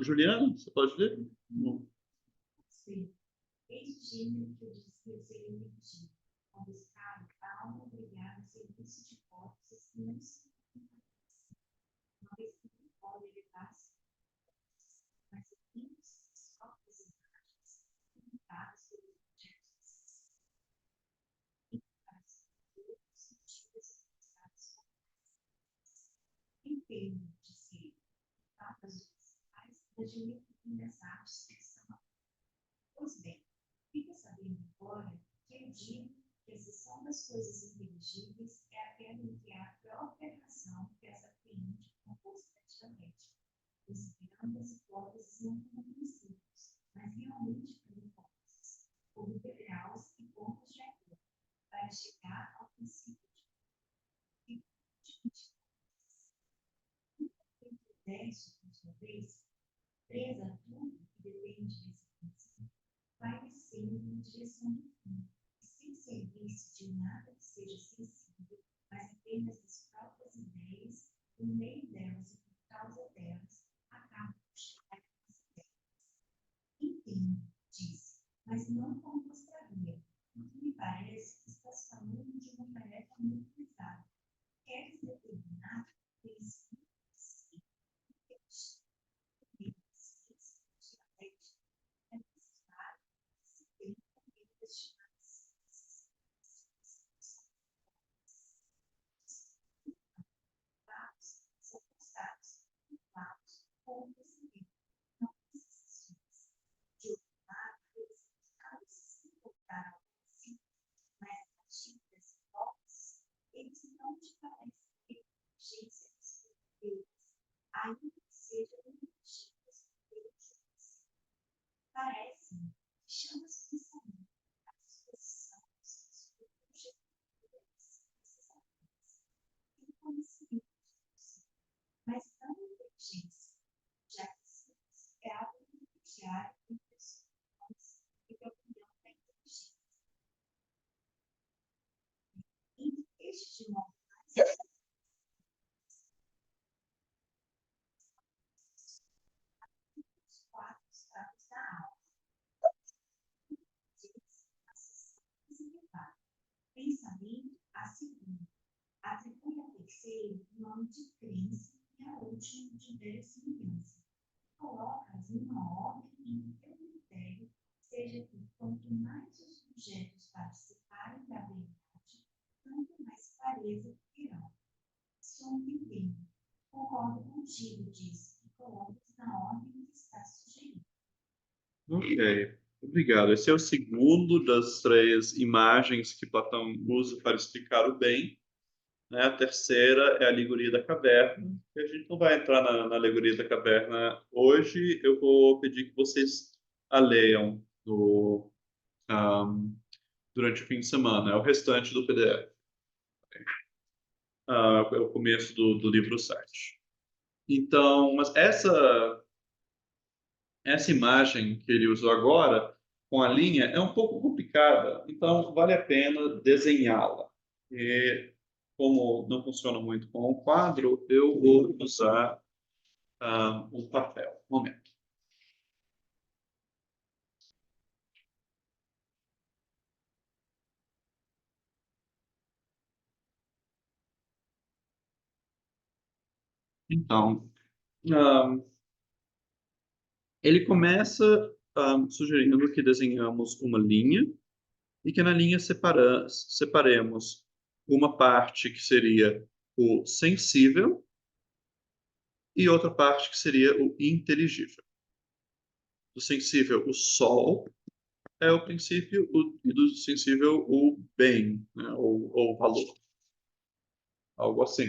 Juliana, você pode ler? Sim. Eis o gênero que eu disse que eu seria medido, com buscar alma obrigada a serviço de hipóteses que não se uma vez que não pode elevar-se, mas seguimos as próprias imagens, limitadas pelos objetos limitados pelos sentidos fixados em termos de ser etapas judiciais da geometria das artes que são. Pois bem, fica sabendo agora que eu digo que a seção das coisas inteligíveis é aquela em que há a própria razão que as apreende compositivamente, considerando as hipóteses não como princípios, mas realmente como hipóteses, como degraus e pontos de acordo, para chegar ao princípio de hipóteses. Entre 10, por sua vez, presa a tudo que depende desse princípio, vai descendo em direção do fim, e sem serviço de nada que seja sensível, mas apenas das próprias ideias, por meio delas e por causa delas, acaba por chegar às ideias. Entendo, disse. mas não como gostaria. O que me parece que estás falando de uma tarefa muito pesada. Queres determinar princípios e é necessário se tem também destinados são postados em lados ou recebidos. Não existe de outro lado, eles não se comportaram assim, mas ativas e fortes, eles não te parecem ter inteligência deles, ainda que sejam inteligentes deles. Parece-me que chamas pensamento à disposição dos seus objetivos necessários e conhecimento de si, mas não inteligência, já que se é algo intermediário entre pessoas e da opinião da inteligência. Entre este de modo mais os quatro estados da alma, a sessão elevada, pensamento a segunda, atribui a terceiro o nome de crença e a última de verossimilhança. Coloca-as numa ordem em que o critério seja que quanto mais os objetos participarem da verdade, tanto mais clareza terão. Estou entendendo. Concordo contigo, diz, e colocas na ordem que está sugerindo. Ok, obrigado. Esse é o segundo das três imagens que Platão usa para explicar o bem. Né? A terceira é a alegoria da caverna. E a gente não vai entrar na alegoria da caverna hoje. Eu vou pedir que vocês a leiam durante o fim de semana. É o restante do PDF. É o começo do livro 7. Então, mas essa imagem que ele usou agora, com a linha, é um pouco complicada. Então, vale a pena desenhá-la. E como não funciona muito com o quadro, eu vou usar um papel. Um momento. Então, ele começa sugerindo que desenhamos uma linha e que na linha separemos uma parte que seria o sensível e outra parte que seria o inteligível. Do sensível, o sol é o princípio, e do sensível, o bem, né? ou valor. Algo assim.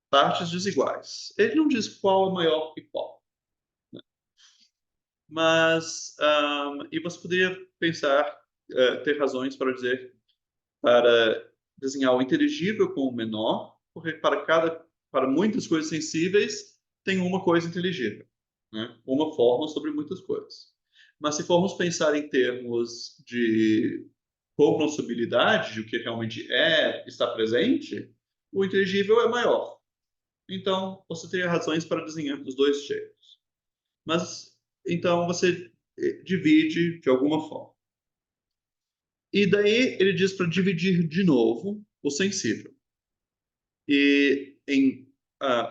Partes desiguais. Ele não diz qual é maior que qual. Né? Mas, e você poderia pensar, ter razões para desenhar o inteligível como o menor, porque para muitas coisas sensíveis tem uma coisa inteligível, né? Uma forma sobre muitas coisas. Mas se formos pensar em termos de cognoscibilidade, de o que realmente está presente, o inteligível é maior. Então, você teria razões para desenhar dos dois jeitos. Mas, então, você divide de alguma forma. E daí ele diz para dividir de novo o sensível. E em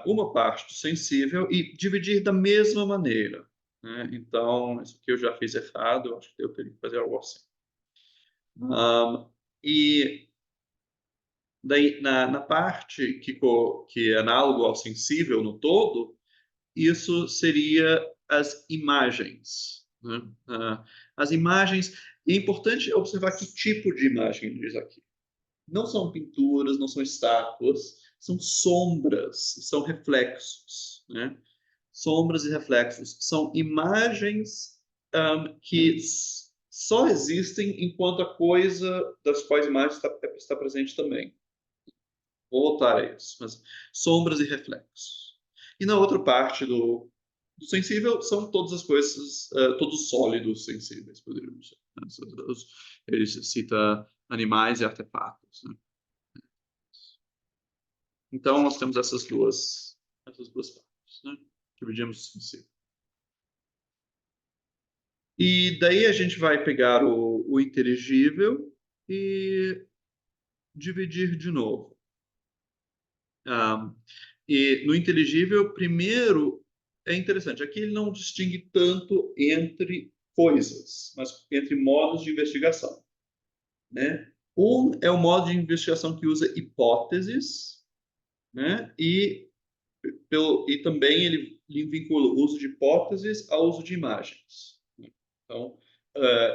uma parte do sensível e dividir da mesma maneira. Né? Então, isso aqui eu já fiz errado, acho que eu teria que fazer algo assim. E daí, na parte que é análogo ao sensível no todo, isso seria as imagens. Né? As imagens, é importante observar que tipo de imagem ele diz aqui. Não são pinturas, não são estátuas, são sombras, são reflexos. Né? Sombras e reflexos são imagens que só existem enquanto a coisa das quais a imagem está presente também. Vou voltar a isso, mas sombras e reflexos. E na outra parte do sensível são todas as coisas, todos os sólidos sensíveis, poderíamos dizer. Né? Ele cita animais e artefatos. Né? Então, nós temos essas duas partes, né? Dividimos o sensível. E daí a gente vai pegar o inteligível e dividir de novo. E no inteligível, primeiro, é interessante, aqui ele não distingue tanto entre coisas, mas entre modos de investigação, né? Um é o modo de investigação que usa hipóteses, né? E também ele vincula o uso de hipóteses ao uso de imagens. Então,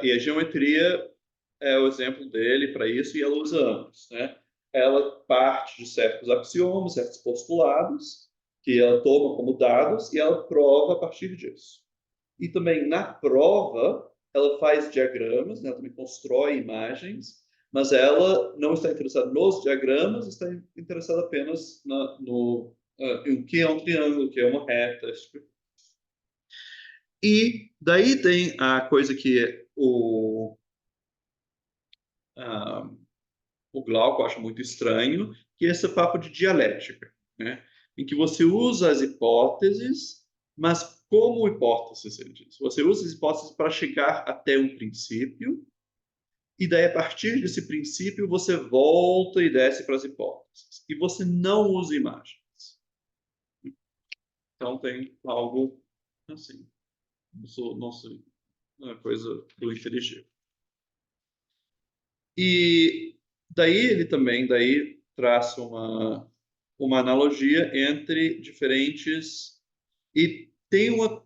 e a geometria é o exemplo dele para isso, e ela usa ambos, né? Ela parte de certos axiomas, certos postulados, que ela toma como dados, e ela prova a partir disso. E também, na prova, ela faz diagramas, né? Ela também constrói imagens, mas ela não está interessada nos diagramas, está interessada apenas em o que é um triângulo, o que é uma reta, esse tipo. E daí tem a coisa que ah, o Glauco acha muito estranho, que é esse papo de dialética, né? Em que você usa as hipóteses, mas como hipóteses, ele diz. Você usa as hipóteses para chegar até um princípio, e daí, a partir desse princípio, você volta e desce para as hipóteses. E você não usa imagens. Então, tem algo assim. Nossa coisa do inteligível. E daí ele também traça uma analogia entre diferentes e tem uma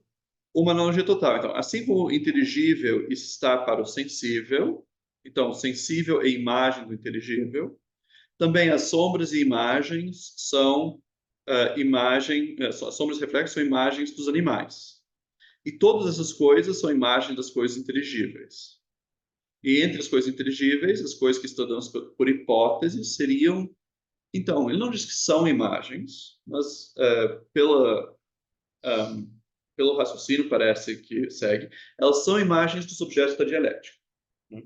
analogia total. Então, assim como o inteligível está para o sensível, então sensível é imagem do inteligível, também as sombras e imagens são sombras e reflexos são imagens dos animais. E todas essas coisas são imagens das coisas inteligíveis. E entre as coisas inteligíveis, as coisas que estão dadas por hipótese seriam. Então, ele não diz que são imagens, mas pelo raciocínio parece que segue, elas são imagens dos objetos da dialética, né?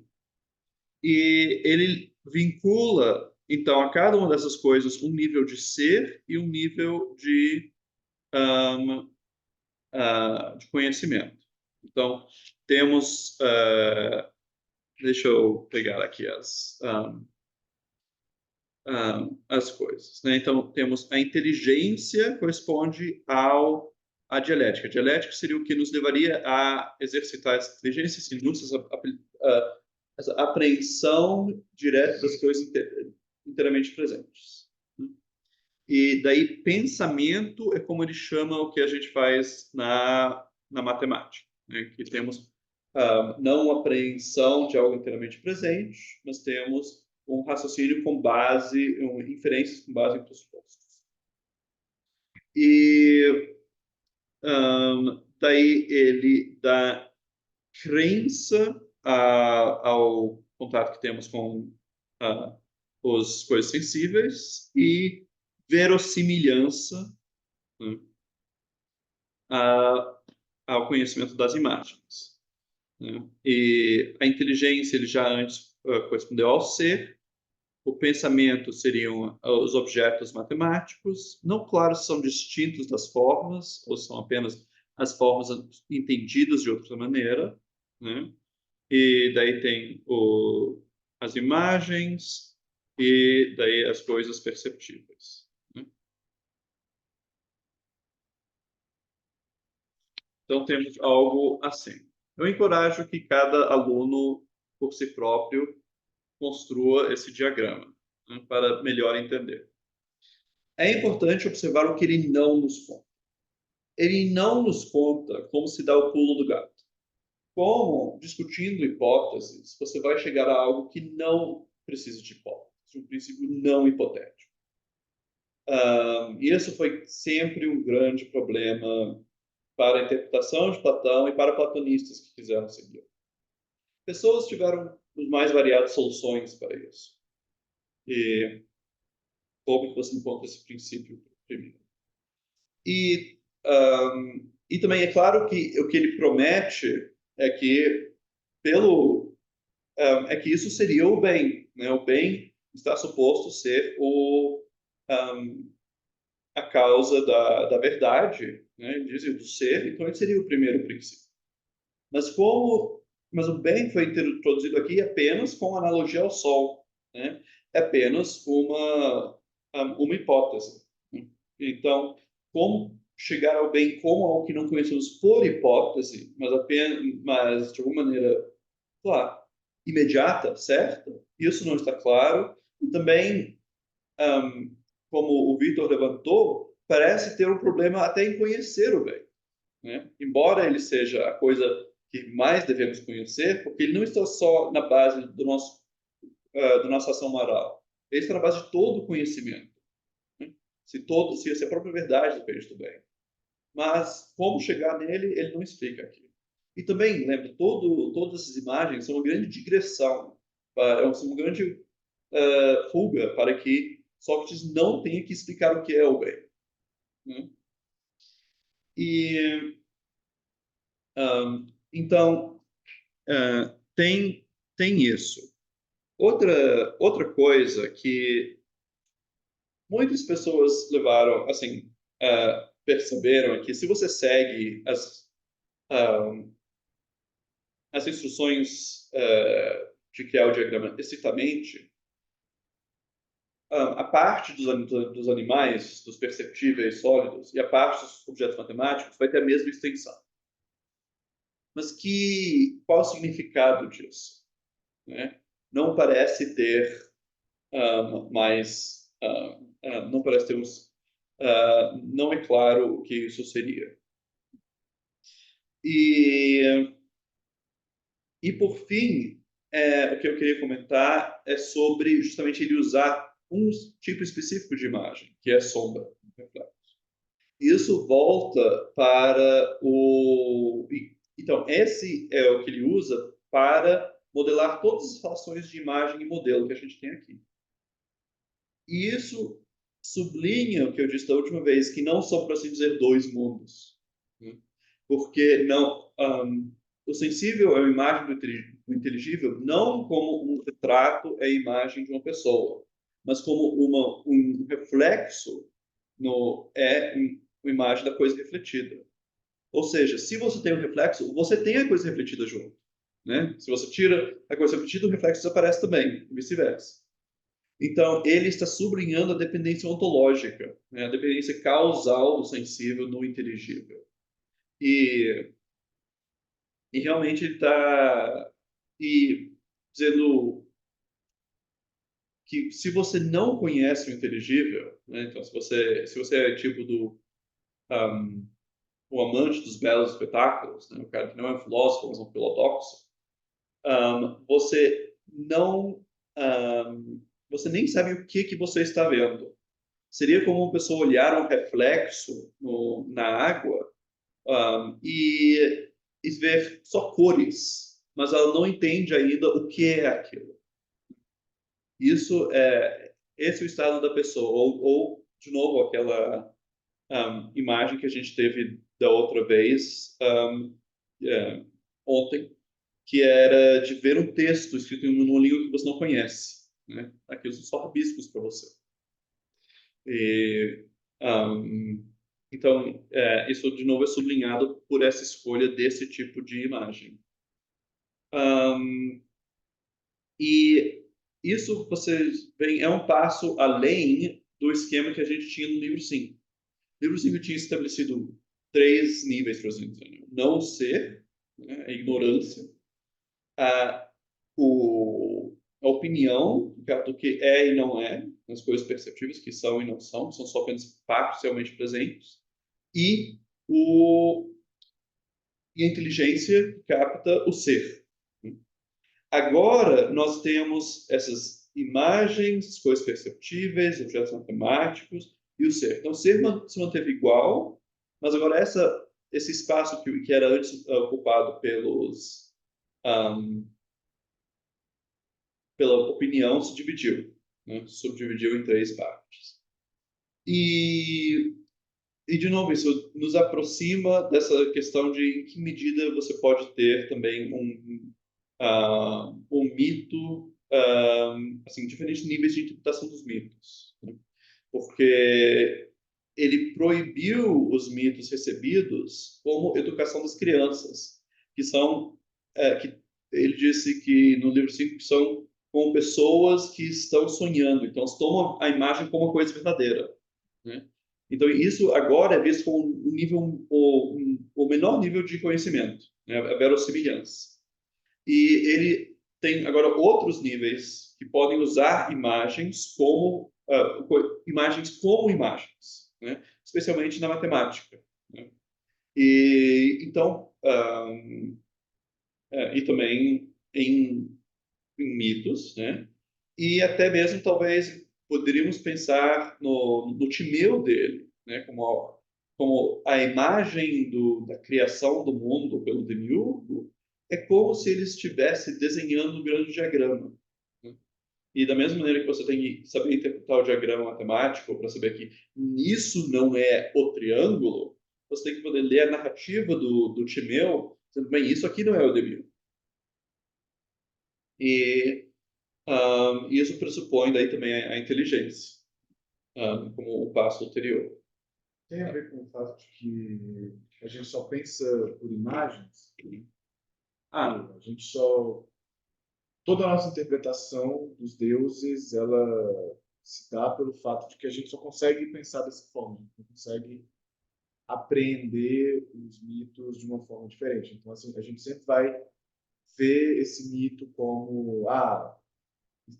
E ele vincula, então, a cada uma dessas coisas um nível de ser e um nível de conhecimento. Então, temos. Deixa eu pegar aqui as coisas, né? Então, temos a inteligência corresponde à dialética. A dialética seria o que nos levaria a exercitar essa inteligência, esse essa apreensão direta das coisas inteiramente presentes. E daí, pensamento é como ele chama o que a gente faz na matemática, né? Que temos não uma apreensão de algo inteiramente presente, mas temos um raciocínio com base, inferências com base em pressupostos. E daí ele dá crença ao contato que temos com as coisas sensíveis e verossimilhança, né, ao conhecimento das imagens, né? E a inteligência ele já antes correspondeu ao ser. O pensamento seriam os objetos matemáticos. Não claro se são distintos das formas ou são apenas as formas entendidas de outra maneira, né? E daí tem as imagens e daí as coisas perceptíveis, né? Então temos algo assim. Eu encorajo que cada aluno, por si próprio, construa esse diagrama, né, para melhor entender. É importante observar o que ele não nos conta. Ele não nos conta como se dá o pulo do gato. Como, discutindo hipóteses, você vai chegar a algo que não precisa de hipótese, um princípio não hipotético. E isso foi sempre um grande problema para a interpretação de Platão e para platonistas que quiseram seguir. Pessoas tiveram as mais variadas soluções para isso. E como que você encontra esse princípio primeiro? E também é claro que o que ele promete é que é que isso seria o bem, né? O bem está suposto ser a causa da verdade, né? Diz do ser, então ele seria o primeiro princípio. Mas mas o bem foi introduzido aqui apenas com analogia ao Sol, né? É apenas uma hipótese, né? Então, como chegar ao bem como algo que não conhecemos por hipótese, mas de alguma maneira, claro, imediata, certa? Isso não está claro. E também, como o Vitor levantou, parece ter um problema até em conhecer o bem, né? Embora ele seja a coisa que mais devemos conhecer, porque ele não está só na base da nossa ação moral, ele está na base de todo o conhecimento, né? Se a própria verdade depende do bem. Mas como chegar nele, ele não explica aqui. E também, lembra, todas essas imagens são uma grande digressão, são uma grande fuga para que Sócrates não tenha que explicar o que é o bem, né? E então tem isso. Outra coisa que muitas pessoas levaram, assim, perceberam é que se você segue as instruções de criar o diagrama estritamente, a parte dos animais, dos perceptíveis sólidos, e a parte dos objetos matemáticos vai ter a mesma extensão. Mas qual o significado disso, né? Não parece ter não parece ter não é claro o que isso seria. E por fim, o que eu queria comentar é sobre justamente ele usar um tipo específico de imagem, que é a sombra. Isso volta para o... Então, esse é o que ele usa para modelar todas as relações de imagem e modelo que a gente tem aqui. E isso sublinha o que eu disse da última vez, que não são, por assim dizer, dois mundos, né? Porque não, o sensível é a imagem do inteligível não como um retrato é a imagem de uma pessoa, mas como um reflexo uma imagem da coisa refletida. Ou seja, se você tem um reflexo, você tem a coisa refletida junto, né? Se você tira a coisa refletida, o reflexo desaparece também, e vice-versa. Então, ele está sublinhando a dependência ontológica, né? A dependência causal do sensível no inteligível. E realmente ele está dizendo que se você não conhece o inteligível, né? Então, se você é tipo o amante dos belos espetáculos, né? O cara que não é um filósofo, mas um filósofo, você nem sabe o que você está vendo. Seria como uma pessoa olhar um reflexo na água e ver só cores, mas ela não entende ainda o que é aquilo. Esse é o estado da pessoa. Ou de novo, aquela imagem que a gente teve da outra vez, ontem, que era de ver um texto escrito em uma língua que você não conhece, né? Aquilo são só rabiscos para você. Então, isso de novo é sublinhado por essa escolha desse tipo de imagem. E isso, vocês veem, é um passo além do esquema que a gente tinha no livro 5. O livro 5 tinha estabelecido 3 níveis, por assim dizer, né? Não ser, né? A ignorância, a opinião do que é e não é, as coisas perceptíveis que são e não são só apenas parcialmente presentes, e a inteligência capta o ser. Agora, nós temos essas imagens, coisas perceptíveis, objetos matemáticos e o ser. Então, o ser se manteve igual, mas agora esse espaço que era antes ocupado pela opinião se dividiu, né? Subdividiu em 3 partes. De novo, isso nos aproxima dessa questão de em que medida você pode ter também um mito, assim, diferentes níveis de interpretação dos mitos, né? Porque ele proibiu os mitos recebidos como educação das crianças, que são, que ele disse que no livro 5 são com pessoas que estão sonhando, então elas tomam a imagem como uma coisa verdadeira, né? Então isso agora é visto como um nível, o menor nível de conhecimento, né? A verossimilhança. E ele tem agora outros níveis que podem usar imagens como imagens, né? Especialmente na matemática, né? E então e também em mitos, né? E até mesmo talvez poderíamos pensar no Timeu dele, né? Como a imagem da criação do mundo pelo Demiurgo é como se ele estivesse desenhando um grande diagrama, né? E da mesma maneira que você tem que saber interpretar o diagrama matemático para saber que isso não é o triângulo, você tem que poder ler a narrativa do Timeu, dizendo, bem, isso aqui não é o Demiurgo. E isso pressupõe daí também a inteligência, como o passo anterior. Tem a ver com o fato de que a gente só pensa por imagens? A gente só... Toda a nossa interpretação dos deuses, ela se dá pelo fato de que a gente só consegue pensar dessa forma, não consegue apreender os mitos de uma forma diferente. Então, assim, a gente sempre vai ver esse mito como,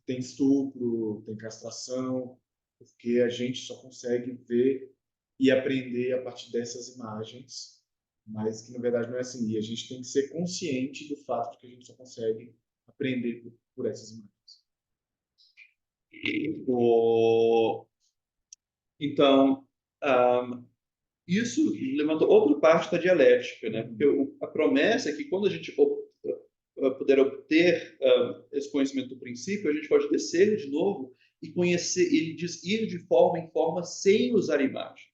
tem estupro, tem castração, porque a gente só consegue ver e aprender a partir dessas imagens, mas que na verdade não é assim. E a gente tem que ser consciente do fato de que a gente só consegue aprender por essas imagens. Então, isso levantou outra parte da dialética, né? Porque a promessa é que quando a gente puder obter esse conhecimento do princípio, a gente pode descer de novo e conhecer, ele diz, ir de forma em forma sem usar imagens,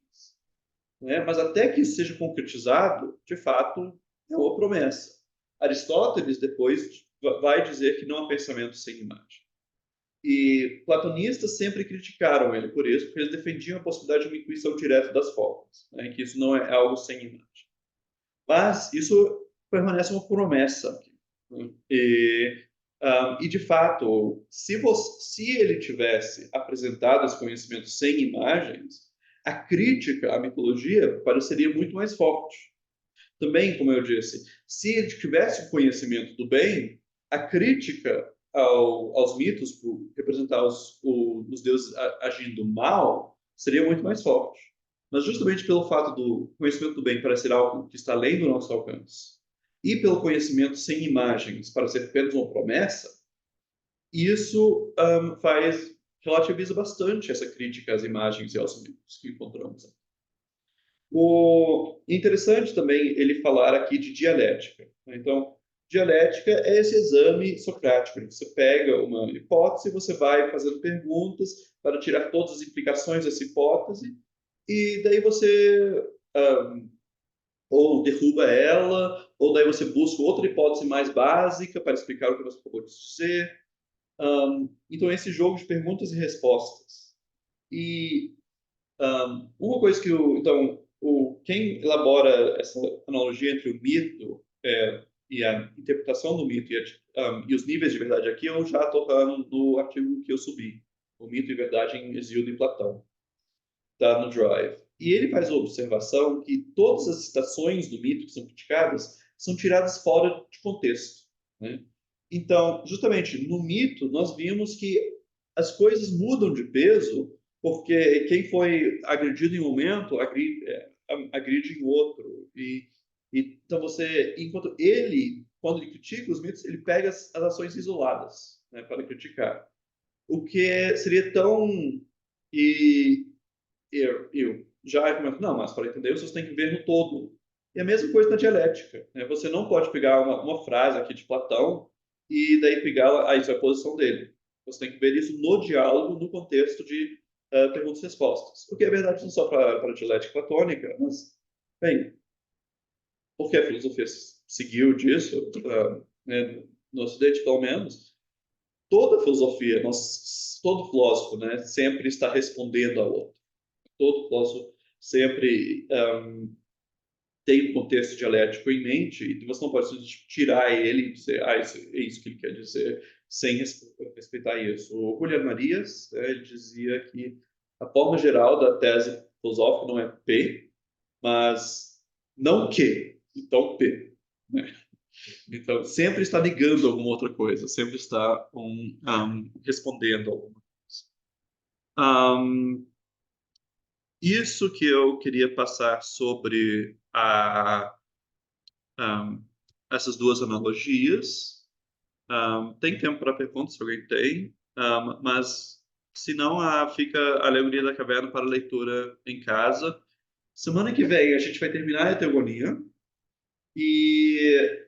né? Mas até que isso seja concretizado, de fato, é uma promessa. Aristóteles depois vai dizer que não há pensamento sem imagem. E platonistas sempre criticaram ele por isso, porque eles defendiam a possibilidade de uma intuição direta das formas, né? Que isso não é algo sem imagem. Mas isso permanece uma promessa aqui, né? E de fato, se ele tivesse apresentado esse conhecimento sem imagens, a crítica à mitologia pareceria muito mais forte. Também, como eu disse, se ele tivesse o conhecimento do bem, a crítica aos mitos, por representar os deuses agindo mal, seria muito mais forte. Mas justamente pelo fato do conhecimento do bem parecer algo que está além do nosso alcance, e pelo conhecimento sem imagens para ser apenas uma promessa, isso relativiza bastante essa crítica às imagens e aos mitos que encontramos aqui. O interessante também ele falar aqui de dialética. Então, dialética é esse exame socrático. Você pega uma hipótese e você vai fazendo perguntas para tirar todas as implicações dessa hipótese e daí você ou derruba ela, ou daí você busca outra hipótese mais básica para explicar o que você acabou de dizer. Então, esse jogo de perguntas e respostas. E uma coisa que quem elabora essa analogia entre o mito e a interpretação do mito e os níveis de verdade aqui, eu já estou falando no artigo que eu subi, o mito e verdade em Hesíodo e Platão, está no Drive. E ele faz a observação que todas as citações do mito que são criticadas são tiradas fora de contexto, né? Então, justamente no mito, nós vimos que as coisas mudam de peso porque quem foi agredido em um momento agride em outro. Então enquanto quando ele critica os mitos, ele pega as ações isoladas, né, para criticar. O que seria tão eu já argumento, não, mas para entender você tem que ver no todo. E a mesma coisa na dialética, né? Você não pode pegar uma frase aqui de Platão e daí pegar isso é a posição dele. Você tem que ver isso no diálogo, no contexto de perguntas e respostas. O que é verdade não só para a dialética platônica, mas, bem, porque a filosofia seguiu disso, né, no Ocidente, pelo menos, toda filosofia, todo filósofo, né, sempre está respondendo ao outro. Todo filósofo sempre tem um contexto dialético em mente, e você não pode tirar ele e dizer, isso, é isso que ele quer dizer, sem respeitar isso. O Julián Marias, ele dizia que a forma geral da tese filosófica não é P, mas não que, então P. Né? Então, sempre está ligando alguma outra coisa, sempre está respondendo alguma coisa. Isso que eu queria passar sobre essas duas analogias. Tem tempo para perguntas, se alguém tem, mas se não, fica a Alegoria da Caverna para leitura em casa. Semana que vem a gente vai terminar a Teogonia e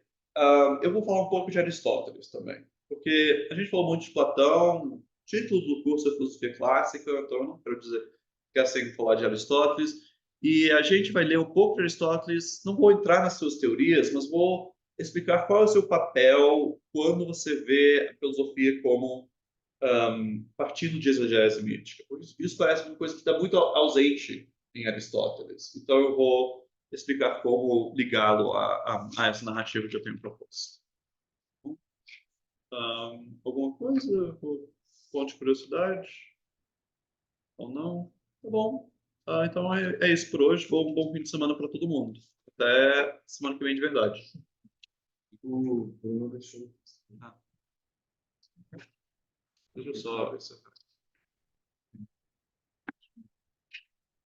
eu vou falar um pouco de Aristóteles também, porque a gente falou muito de Platão, o título do curso é Filosofia Clássica, então eu não quero ficar sem falar de Aristóteles. E a gente vai ler um pouco de Aristóteles, não vou entrar nas suas teorias, mas vou explicar qual é o seu papel quando você vê a filosofia como partido de exegese mítica. Isso parece uma coisa que está muito ausente em Aristóteles. Então eu vou explicar como ligá-lo a essa narrativa que eu tenho proposto. Alguma coisa? Ponto de curiosidade? Ou não? Tá bom. Então é isso por hoje. Um bom fim de semana para todo mundo. Até semana que vem de verdade. O Bruno deixou. Deixa eu só.